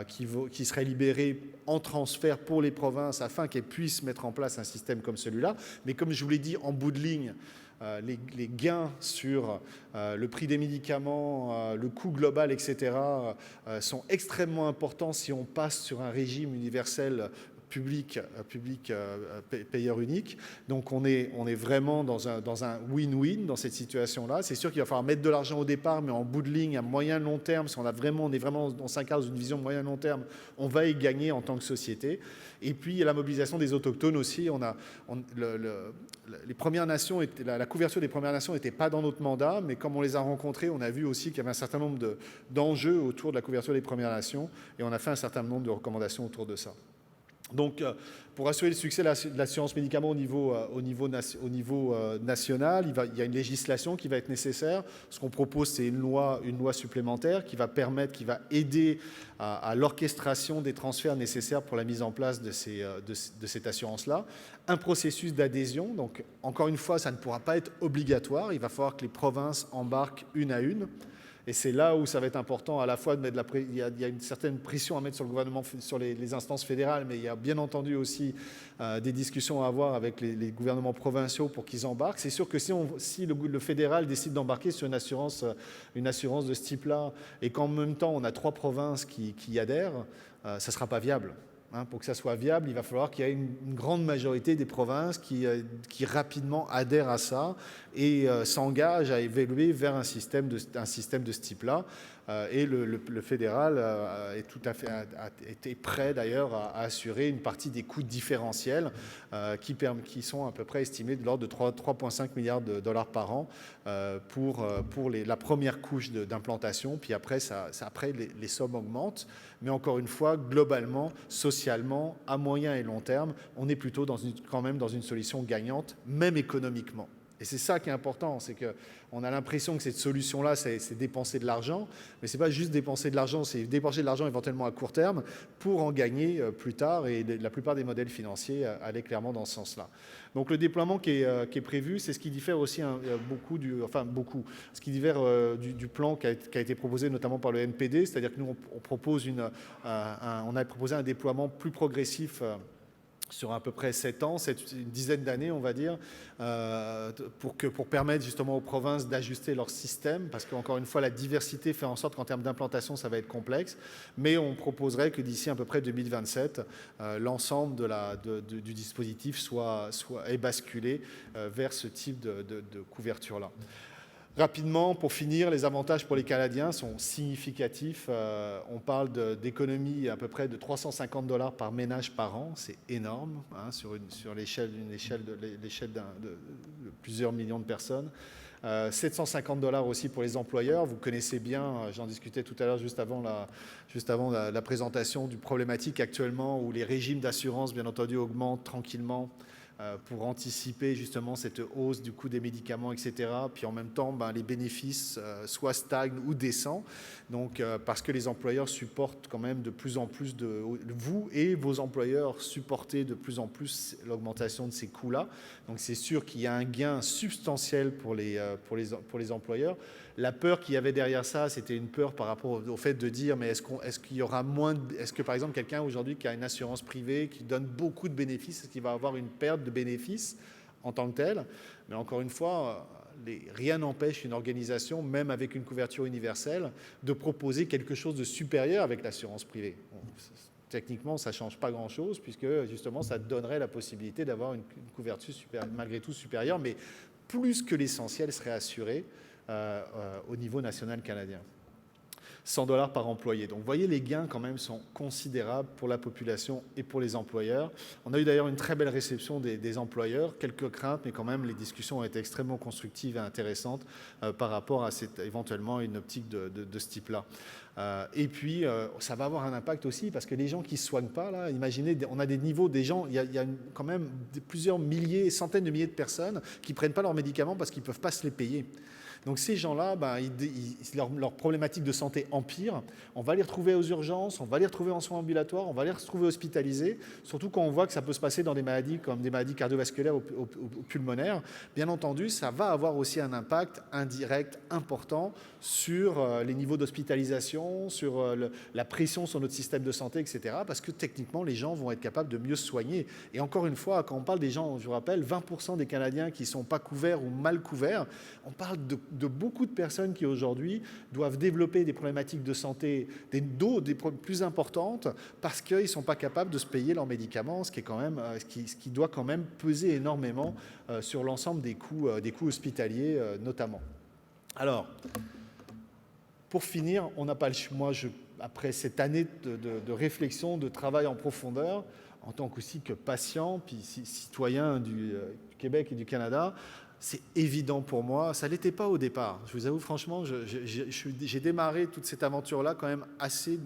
qui serait libéré en transfert pour les provinces afin qu'elles puissent mettre en place un système comme celui-là. Mais comme je vous l'ai dit, en bout de ligne, les gains sur le prix des médicaments, le coût global, etc., sont extrêmement importants si on passe sur un régime universel public payeur unique. Donc on est vraiment dans un win-win dans cette situation-là. C'est sûr qu'il va falloir mettre de l'argent au départ, mais en bout de ligne, à moyen long terme, si on s'incarne dans une vision moyen long terme, on va y gagner en tant que société. Et puis il y a la mobilisation des autochtones aussi. Les Premières Nations, la couverture des Premières Nations n'était pas dans notre mandat, mais comme on les a rencontrés, on a vu aussi qu'il y avait un certain nombre d'enjeux autour de la couverture des Premières Nations, et on a fait un certain nombre de recommandations autour de ça. Donc, pour assurer le succès de l'assurance médicaments au niveau national, il y a une législation qui va être nécessaire. Ce qu'on propose, c'est une loi supplémentaire qui va aider à l'orchestration des transferts nécessaires pour la mise en place de cette assurance-là. Un processus d'adhésion. Donc, encore une fois, ça ne pourra pas être obligatoire. Il va falloir que les provinces embarquent une à une. Et c'est là où ça va être important à la fois de mettre il y a une certaine pression à mettre sur le gouvernement, sur les instances fédérales, mais il y a bien entendu aussi des discussions à avoir avec les gouvernements provinciaux pour qu'ils embarquent. C'est sûr que si le fédéral décide d'embarquer sur une assurance de ce type-là, et qu'en même temps on a 3 provinces qui y adhèrent, ça ne sera pas viable. Pour que ça soit viable, il va falloir qu'il y ait une grande majorité des provinces qui rapidement adhèrent à ça et s'engagent à évoluer vers un système de ce type-là. Et le fédéral était prêt d'ailleurs à assurer une partie des coûts différentiels qui sont à peu près estimés de l'ordre de 3,5 milliards de dollars par an pour la première couche d'implantation. Puis après, les sommes augmentent. Mais encore une fois, globalement, socialement, à moyen et long terme, on est plutôt quand même dans une solution gagnante, même économiquement. Et c'est ça qui est important, c'est qu'on a l'impression que cette solution-là, c'est dépenser de l'argent, mais ce n'est pas juste dépenser de l'argent, c'est dépenser de l'argent éventuellement à court terme pour en gagner plus tard, et la plupart des modèles financiers allaient clairement dans ce sens-là. Donc le déploiement qui est prévu, c'est ce qui diffère aussi ce qui diffère du plan qui a été proposé notamment par le NPD, c'est-à-dire que nous, on a proposé un déploiement plus progressif sur à peu près 7 ans, une dizaine d'années, on va dire, pour permettre justement aux provinces d'ajuster leur système, parce qu'encore une fois, la diversité fait en sorte qu'en termes d'implantation, ça va être complexe, mais on proposerait que d'ici à peu près 2027, l'ensemble du dispositif ait basculé vers ce type de couverture-là. Rapidement, pour finir, les avantages pour les Canadiens sont significatifs. On parle d'économies à peu près de 350 $ par ménage par an. C'est énorme sur l'échelle de plusieurs millions de personnes. $750 aussi pour les employeurs. Vous connaissez bien, j'en discutais tout à l'heure juste avant la présentation du problématique actuellement où les régimes d'assurance, bien entendu, augmentent tranquillement pour anticiper justement cette hausse du coût des médicaments, etc. Puis en même temps, les bénéfices soit stagnent ou descendent. Donc, parce que les employeurs supportent quand même de plus en plus vous et vos employeurs supportez de plus en plus l'augmentation de ces coûts-là. Donc, c'est sûr qu'il y a un gain substantiel pour les employeurs. La peur qu'il y avait derrière ça, c'était une peur par rapport au fait de dire, mais est-ce qu'il y aura est-ce que par exemple quelqu'un aujourd'hui qui a une assurance privée, qui donne beaucoup de bénéfices, est-ce qu'il va avoir une perte de bénéfices en tant que tel? Mais encore une fois, rien n'empêche une organisation, même avec une couverture universelle, de proposer quelque chose de supérieur avec l'assurance privée. Bon, techniquement, ça ne change pas grand-chose, puisque justement, ça donnerait la possibilité d'avoir une couverture malgré tout supérieure, mais plus que l'essentiel serait assuré au niveau national canadien. $100 par employé. Donc vous voyez, les gains quand même sont considérables pour la population et pour les employeurs. On a eu d'ailleurs une très belle réception des employeurs, quelques craintes, mais quand même les discussions ont été extrêmement constructives et intéressantes par rapport à éventuellement une optique de ce type-là. Et puis, ça va avoir un impact aussi, parce que les gens qui ne se soignent pas, là, imaginez, on a des niveaux, des gens, il y a quand même plusieurs milliers, centaines de milliers de personnes qui ne prennent pas leurs médicaments parce qu'ils ne peuvent pas se les payer. Donc ces gens-là, leur problématique de santé empire. On va les retrouver aux urgences, on va les retrouver en soins ambulatoires, on va les retrouver hospitalisés, surtout quand on voit que ça peut se passer dans des maladies comme des maladies cardiovasculaires ou pulmonaires. Bien entendu, ça va avoir aussi un impact indirect important sur les niveaux d'hospitalisation, sur la pression sur notre système de santé, etc. Parce que techniquement, les gens vont être capables de mieux se soigner. Et encore une fois, quand on parle des gens, je vous rappelle, 20% des Canadiens qui ne sont pas couverts ou mal couverts, on parle de beaucoup de personnes qui aujourd'hui doivent développer des problématiques de santé, des plus importantes parce qu'ils ne sont pas capables de se payer leurs médicaments, ce qui doit quand même peser énormément sur l'ensemble des coûts hospitaliers notamment. Alors, pour finir, on n'a pas le choix. Après cette année de réflexion, de travail en profondeur, en tant qu'aussi que patient, puis citoyen du Québec et du Canada, c'est évident pour moi. Ça ne l'était pas au départ. Je vous avoue, franchement, j'ai démarré toute cette aventure-là quand même assez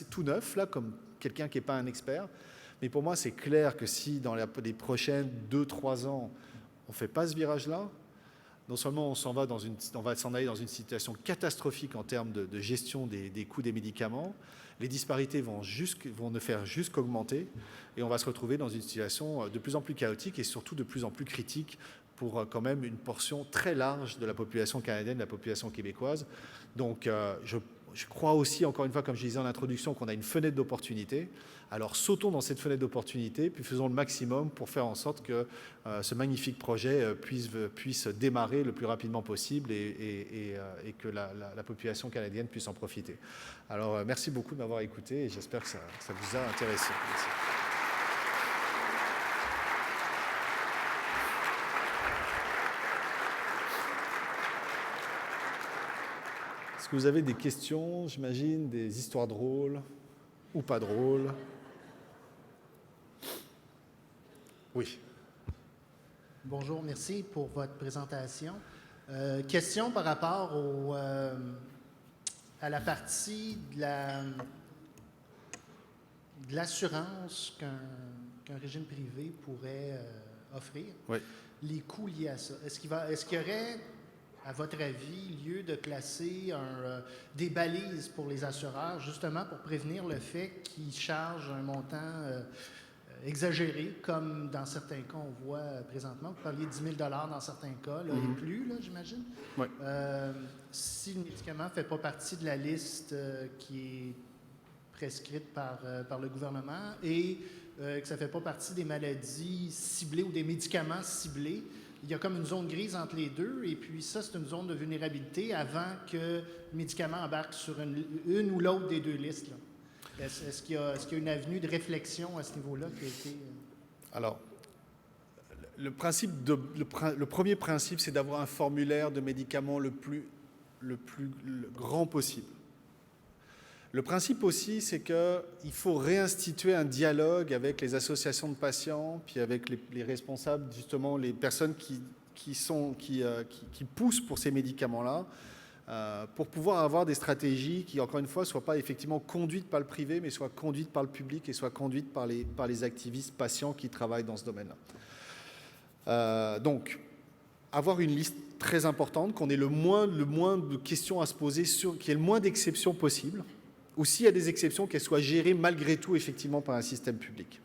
tout neuf, là, comme quelqu'un qui n'est pas un expert. Mais pour moi, c'est clair que si dans les prochaines 2-3 ans, on ne fait pas ce virage-là, non seulement on va s'en aller dans une situation catastrophique en termes de gestion des coûts des médicaments, les disparités vont ne faire juste qu'augmenter, et on va se retrouver dans une situation de plus en plus chaotique et surtout de plus en plus critique pour quand même une portion très large de la population canadienne, de la population québécoise. Donc je crois aussi, encore une fois, comme je disais en introduction, qu'on a une fenêtre d'opportunité. Alors sautons dans cette fenêtre d'opportunité, puis faisons le maximum pour faire en sorte que ce magnifique projet puisse démarrer le plus rapidement possible et que la population canadienne puisse en profiter. Alors merci beaucoup de m'avoir écouté et j'espère que ça vous a intéressé. Merci. Est-ce que vous avez des questions, j'imagine, des histoires drôles ou pas drôles? Oui. Bonjour, merci pour votre présentation. Question par rapport à la partie de l'assurance qu'un régime privé pourrait offrir. Oui. Les coûts liés à ça. Est-ce qu'il y aurait, à votre avis, lieu de placer des balises pour les assureurs, justement pour prévenir le fait qu'ils chargent un montant exagéré, comme dans certains cas, on voit présentement. Vous parliez de 10 000 dans certains cas, là, et plus, là, j'imagine. Oui. Si le médicament ne fait pas partie de la liste qui est prescrite par le gouvernement et que ça ne fait pas partie des maladies ciblées ou des médicaments ciblés, il y a comme une zone grise entre les deux, et puis ça, c'est une zone de vulnérabilité avant que le médicament embarque sur une ou l'autre des deux listes, là. Est-ce qu'il y a une avenue de réflexion à ce niveau-là qui a été... Alors, le premier principe, c'est d'avoir un formulaire de médicaments le plus grand possible. Le principe aussi, c'est qu'il faut réinstituer un dialogue avec les associations de patients, puis avec les responsables, justement, les personnes qui qui poussent pour ces médicaments-là, pour pouvoir avoir des stratégies qui, encore une fois, ne soient pas effectivement conduites par le privé, mais soient conduites par le public et soient conduites par les activistes patients qui travaillent dans ce domaine-là. Donc, avoir une liste très importante, qu'on ait le moins de questions à se poser, qu'il y ait le moins d'exceptions possible, ou s'il y a des exceptions, qu'elles soient gérées malgré tout effectivement par un système public.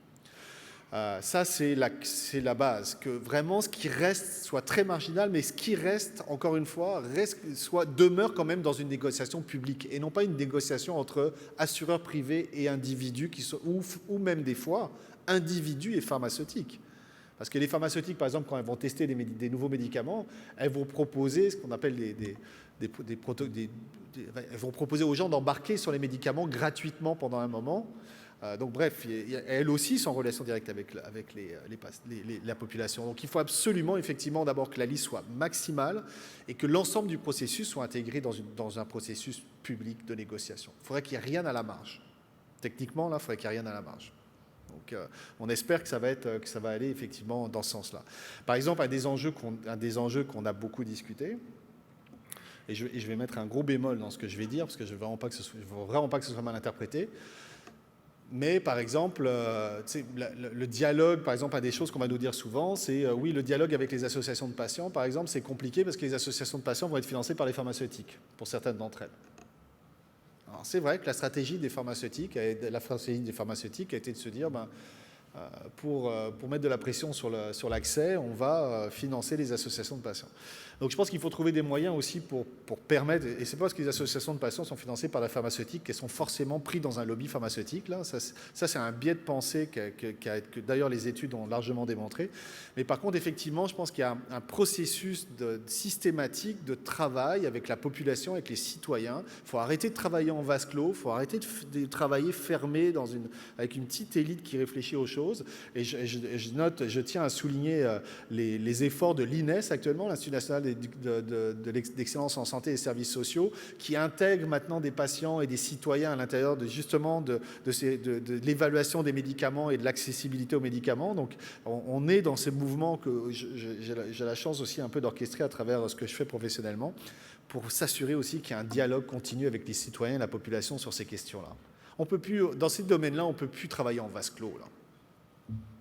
Ça, c'est la base, que vraiment ce qui reste soit très marginal, mais ce qui reste, encore une fois, demeure quand même dans une négociation publique, et non pas une négociation entre assureurs privés et individus, ou même des fois, individus et pharmaceutiques. Parce que les pharmaceutiques, par exemple, quand elles vont tester des nouveaux médicaments, elles vont proposer ce qu'on appelle elles vont proposer aux gens d'embarquer sur les médicaments gratuitement pendant un moment. Donc bref, elles aussi sont en relation directe avec la population. Donc il faut absolument, effectivement, d'abord que la liste soit maximale et que l'ensemble du processus soit intégré dans un processus public de négociation. Il faudrait qu'il n'y ait rien à la marge. Techniquement, là, il faudrait qu'il n'y ait rien à la marge. Donc on espère que ça va aller effectivement dans ce sens-là. Par exemple, un des enjeux qu'on a beaucoup discuté, et je vais mettre un gros bémol dans ce que je vais dire, parce que je ne veux vraiment pas que ce soit mal interprété. Mais par exemple, le dialogue, par exemple, un des choses qu'on va nous dire souvent, c'est oui, le dialogue avec les associations de patients, par exemple, c'est compliqué parce que les associations de patients vont être financées par les pharmaceutiques, pour certaines d'entre elles. Alors c'est vrai que la stratégie des pharmaceutiques a été de se dire, pour mettre de la pression sur l'accès, on va financer les associations de patients. Donc je pense qu'il faut trouver des moyens aussi pour permettre, et c'est pas parce que les associations de patients sont financées par la pharmaceutique qu'elles sont forcément prises dans un lobby pharmaceutique. Là, ça c'est un biais de pensée que d'ailleurs les études ont largement démontré. Mais par contre, effectivement, je pense qu'il y a un processus systématique de travail avec la population, avec les citoyens. Il faut arrêter de travailler en vase clos, il faut arrêter de travailler fermé avec une petite élite qui réfléchit aux choses. Et je tiens à souligner les efforts de l'INES actuellement, l'Institut national d'excellence en santé et services sociaux, qui intègre maintenant des patients et des citoyens à l'intérieur de l'évaluation des médicaments et de l'accessibilité aux médicaments. Donc on est dans ces mouvements que j'ai la chance aussi un peu d'orchestrer à travers ce que je fais professionnellement, pour s'assurer aussi qu'il y a un dialogue continu avec les citoyens et la population sur ces questions-là. On peut plus, dans ces domaines-là, on ne peut plus travailler en vase clos, là.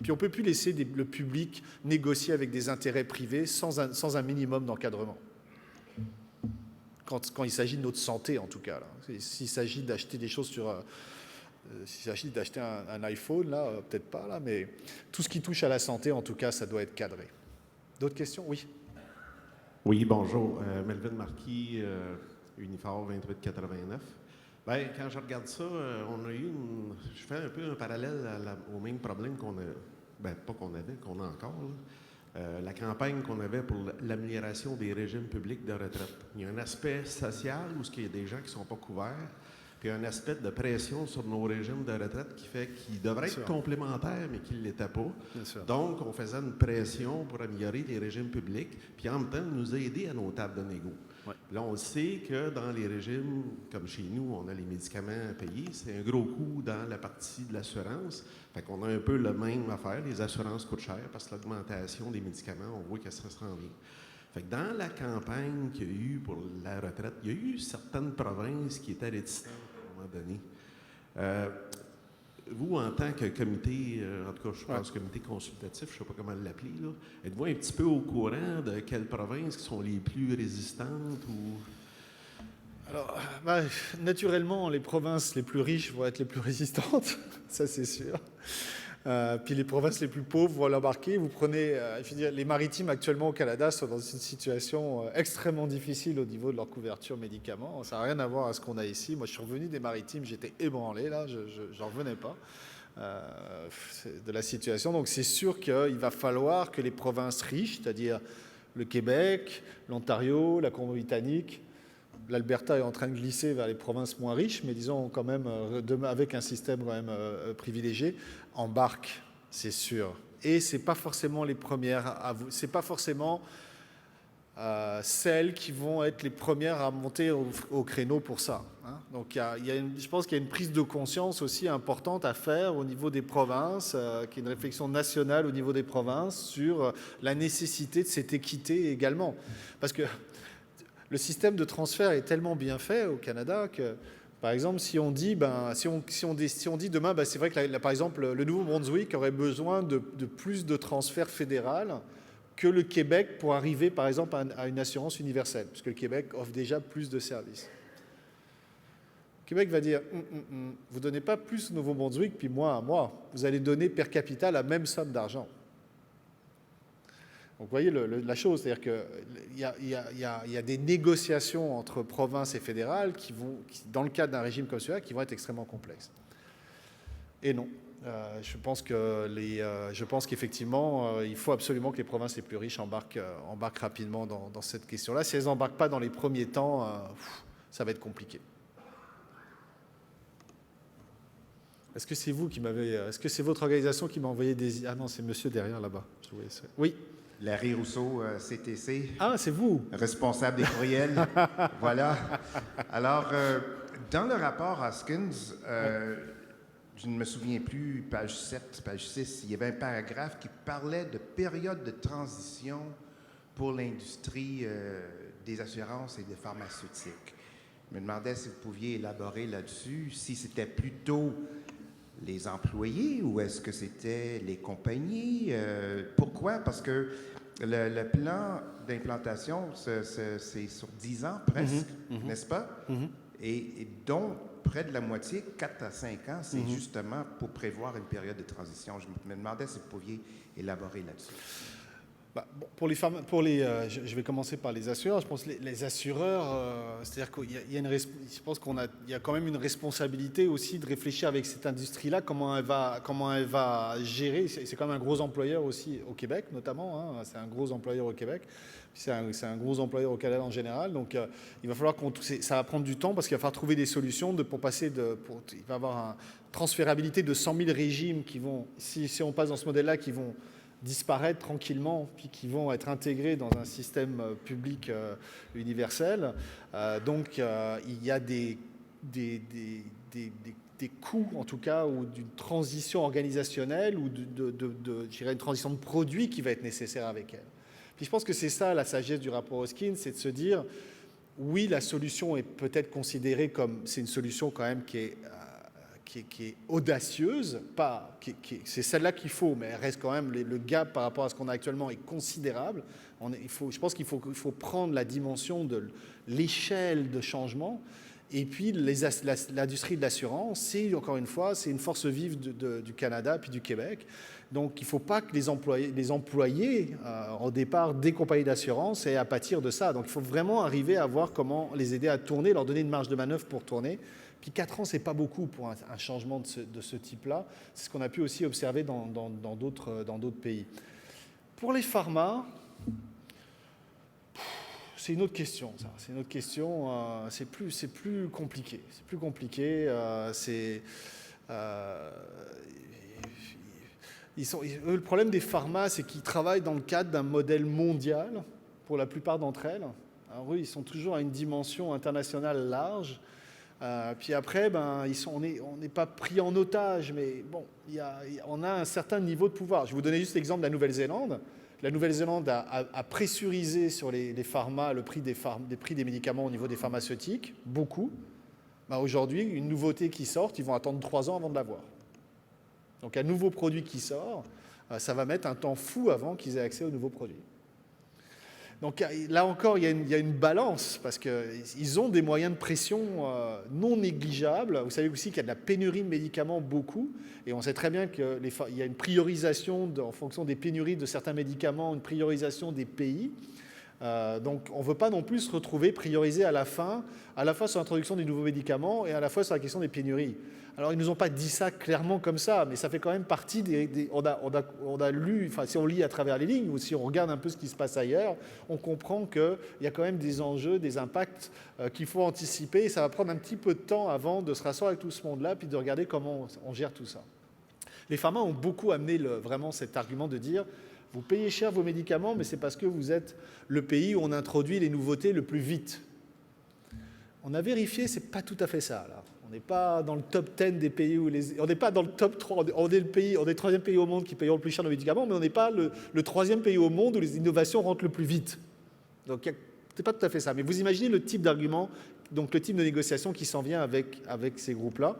Puis on ne peut plus laisser le public négocier avec des intérêts privés sans un minimum d'encadrement. Quand il s'agit de notre santé, en tout cas. S'il s'agit d'acheter des choses s'il s'agit d'acheter un iPhone, là, peut-être pas, là, mais tout ce qui touche à la santé, en tout cas, ça doit être cadré. D'autres questions? Oui. Oui, bonjour. Melvin Marquis, Unifor 2889. Bien, quand je regarde ça, je fais un peu un parallèle au même problème qu'on a, qu'on a encore, là. La campagne qu'on avait pour l'amélioration des régimes publics de retraite. Il y a un aspect social où il y a des gens qui ne sont pas couverts, puis un aspect de pression sur nos régimes de retraite qui fait qu'ils devraient être complémentaires, mais qu'ils ne l'étaient pas. Donc, on faisait une pression pour améliorer les régimes publics, puis en même temps, nous aider à nos tables de négo. Ouais. Là, on sait que dans les régimes, comme chez nous, on a les médicaments payés. C'est un gros coût dans la partie de l'assurance. Fait qu'on a un peu le même affaire. Les assurances coûtent cher parce que l'augmentation des médicaments, on voit que ça se rend bien. Fait que dans la campagne qu'il y a eu pour la retraite, il y a eu certaines provinces qui étaient réticentes à un moment donné. Vous, en tant que comité, en tout cas, je pense comité consultatif, je ne sais pas comment l'appeler, là, êtes-vous un petit peu au courant de quelles provinces qui sont les plus résistantes ou... Alors, naturellement, les provinces les plus riches vont être les plus résistantes, ça c'est sûr. Puis les provinces les plus pauvres vont l'embarquer. Vous prenez, je veux dire, les maritimes actuellement au Canada sont dans une situation extrêmement difficile au niveau de leur couverture médicaments. Ça n'a rien à voir à ce qu'on a ici. Moi, je suis revenu des maritimes, j'étais ébranlé là, j'en revenais pas de la situation. Donc c'est sûr qu'il va falloir que les provinces riches, c'est-à-dire le Québec, l'Ontario, la Colombie-Britannique, l'Alberta est en train de glisser vers les provinces moins riches, mais disons quand même avec un système quand même privilégié, embarquent, c'est sûr. Et c'est pas forcément les premières à vous, c'est pas forcément celles qui vont être les premières à monter au créneau pour ça. Hein. Donc je pense qu'il y a une prise de conscience aussi importante à faire au niveau des provinces, qui est une réflexion nationale au niveau des provinces sur la nécessité de cette équité également. Parce que le système de transfert est tellement bien fait au Canada que, par exemple, si on dit demain, c'est vrai que par exemple, le Nouveau-Brunswick aurait besoin de plus de transferts fédéral que le Québec pour arriver, par exemple, à une assurance universelle, puisque le Québec offre déjà plus de services. Le Québec va dire, vous ne donnez pas plus au Nouveau-Brunswick, puis moi, vous allez donner per capita la même somme d'argent. Donc, vous voyez la chose, c'est-à-dire qu'il y a des négociations entre provinces et fédérales qui, dans le cadre d'un régime comme celui-là, qui vont être extrêmement complexes. Et non. Je pense qu'effectivement, il faut absolument que les provinces les plus riches embarquent rapidement dans cette question-là. Si elles n'embarquent pas dans les premiers temps, ça va être compliqué. Est-ce que c'est vous qui m'avez... Est-ce que c'est votre organisation qui m'a envoyé des... Ah non, c'est monsieur derrière, là-bas. Oui. Larry Rousseau, CTC. Ah, c'est vous. Responsable des courriels. Voilà. Alors, dans le rapport Hoskins, je ne me souviens plus, page 7, page 6, il y avait un paragraphe qui parlait de période de transition pour l'industrie des assurances et des pharmaceutiques. Je me demandais si vous pouviez élaborer là-dessus, si c'était plutôt les employés ou est-ce que c'était les compagnies? Pourquoi? Parce que le plan d'implantation, c'est sur 10 ans presque, n'est-ce pas? Et dont près de la moitié, 4 à 5 ans, c'est justement pour prévoir une période de transition. Je me demandais si vous pouviez élaborer là-dessus. Je vais commencer par les assureurs. Je pense que les assureurs, c'est-à-dire qu'il y a je pense qu'il y a quand même une responsabilité aussi de réfléchir avec cette industrie-là, comment elle va gérer. C'est quand même un gros employeur aussi au Québec, notamment. Hein, c'est un gros employeur au Québec. C'est un gros employeur au Canada en général. Donc, il va falloir ça va prendre du temps parce qu'il va falloir trouver des solutions il va y avoir une transférabilité de 100 000 régimes qui vont, si on passe dans ce modèle-là, qui vont disparaître tranquillement, puis qui vont être intégrés dans un système public universel. Donc, il y a des coûts, en tout cas, ou d'une transition organisationnelle, ou je dirais une transition de produit qui va être nécessaire avec elle. Puis je pense que c'est ça la sagesse du rapport Hoskins, c'est de se dire, oui, la solution est peut-être considérée comme, c'est une solution quand même qui est audacieuse, c'est celle-là qu'il faut, mais elle reste quand même, le gap par rapport à ce qu'on a actuellement est considérable. Je pense qu'il faut prendre la dimension de l'échelle de changement. Et puis l'industrie de l'assurance, c'est encore une fois, c'est une force vive du Canada puis du Québec. Donc il ne faut pas que les employés au départ des compagnies d'assurance aient à pâtir de ça. Donc il faut vraiment arriver à voir comment les aider à tourner, leur donner une marge de manœuvre pour tourner. Puis 4 ans, ce n'est pas beaucoup pour un changement de ce type-là. C'est ce qu'on a pu aussi observer dans d'autres pays. Pour les pharma, c'est une autre question, ça. C'est une autre question. C'est plus compliqué. C'est plus compliqué. Le problème des pharma, c'est qu'ils travaillent dans le cadre d'un modèle mondial, pour la plupart d'entre elles. Alors oui, ils sont toujours à une dimension internationale large. Puis après, on n'est pas pris en otage, mais bon, on a un certain niveau de pouvoir. Je vais vous donner juste l'exemple de la Nouvelle-Zélande. La Nouvelle-Zélande a pressurisé sur les pharma le prix des médicaments au niveau des pharmaceutiques, beaucoup. Aujourd'hui, une nouveauté qui sort, ils vont attendre 3 ans avant de l'avoir. Donc un nouveau produit qui sort, ça va mettre un temps fou avant qu'ils aient accès au nouveau produit. Donc là encore, il y a une balance, parce qu'ils ont des moyens de pression non négligeables. Vous savez aussi qu'il y a de la pénurie de médicaments, beaucoup, et on sait très bien qu'il y a une priorisation en fonction des pénuries de certains médicaments, une priorisation des pays. Donc on ne veut pas non plus se retrouver priorisé à la fois sur l'introduction des nouveaux médicaments et à la fois sur la question des pénuries. Alors ils ne nous ont pas dit ça clairement comme ça, mais ça fait quand même partie on a lu, enfin si on lit à travers les lignes ou si on regarde un peu ce qui se passe ailleurs, on comprend qu'il y a quand même des enjeux, des impacts qu'il faut anticiper, et ça va prendre un petit peu de temps avant de se rasseoir avec tout ce monde-là puis de regarder comment on gère tout ça. Les pharma ont beaucoup amené vraiment cet argument de dire Vous payez cher vos médicaments, mais c'est parce que vous êtes le pays où on introduit les nouveautés le plus vite. On a vérifié, c'est pas tout à fait ça, là. On n'est pas dans le top 10 des pays où on n'est pas dans le top 3. On est le troisième pays au monde qui paye le plus cher nos médicaments, mais on n'est pas le troisième pays au monde où les innovations rentrent le plus vite. Donc, c'est pas tout à fait ça. Mais vous imaginez le type d'argument, donc le type de négociation qui s'en vient avec ces groupes-là.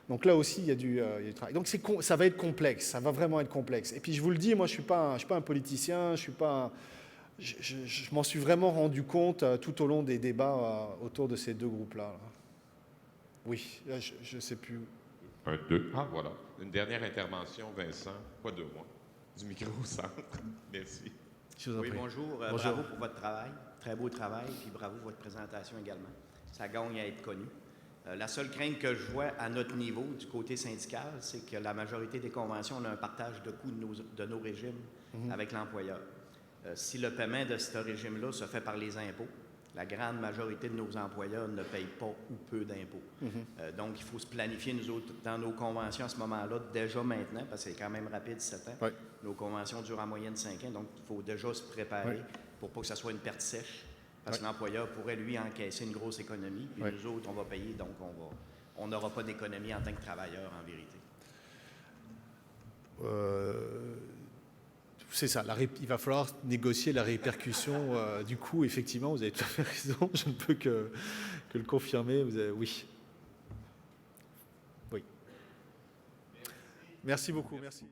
Donc là aussi, il y a du travail. Donc ça va être complexe, ça va vraiment être complexe. Et puis je vous le dis, moi je ne suis pas un politicien, je m'en suis vraiment rendu compte tout au long des débats autour de ces deux groupes-là. Oui, là, je ne sais plus. 1, 2. Ah, voilà. Une dernière intervention, Vincent. Pas de moi. Du micro au centre. Merci. Oui, bonjour. Bravo pour votre travail. Très beau travail. Puis bravo pour votre présentation également. Ça gagne à être connu. La seule crainte que je vois à notre niveau, du côté syndical, c'est que la majorité des conventions ont un partage de coûts de nos régimes avec l'employeur. Si le paiement de ce régime-là se fait par les impôts, la grande majorité de nos employeurs ne payent pas ou peu d'impôts. Donc, il faut se planifier, nous autres, dans nos conventions à ce moment-là, déjà maintenant, parce que c'est quand même rapide, 7 ans. Oui. Nos conventions durent en moyenne 5 ans, donc il faut déjà se préparer pour pas que ça soit une perte sèche, parce que l'employeur pourrait, lui, encaisser une grosse économie, puis nous autres, on va payer, donc on n'aura pas d'économie en tant que travailleur, en vérité. C'est ça, il va falloir négocier la répercussion du coût, effectivement, vous avez tout à fait raison, je ne peux que le confirmer, oui. Oui. Merci beaucoup, merci.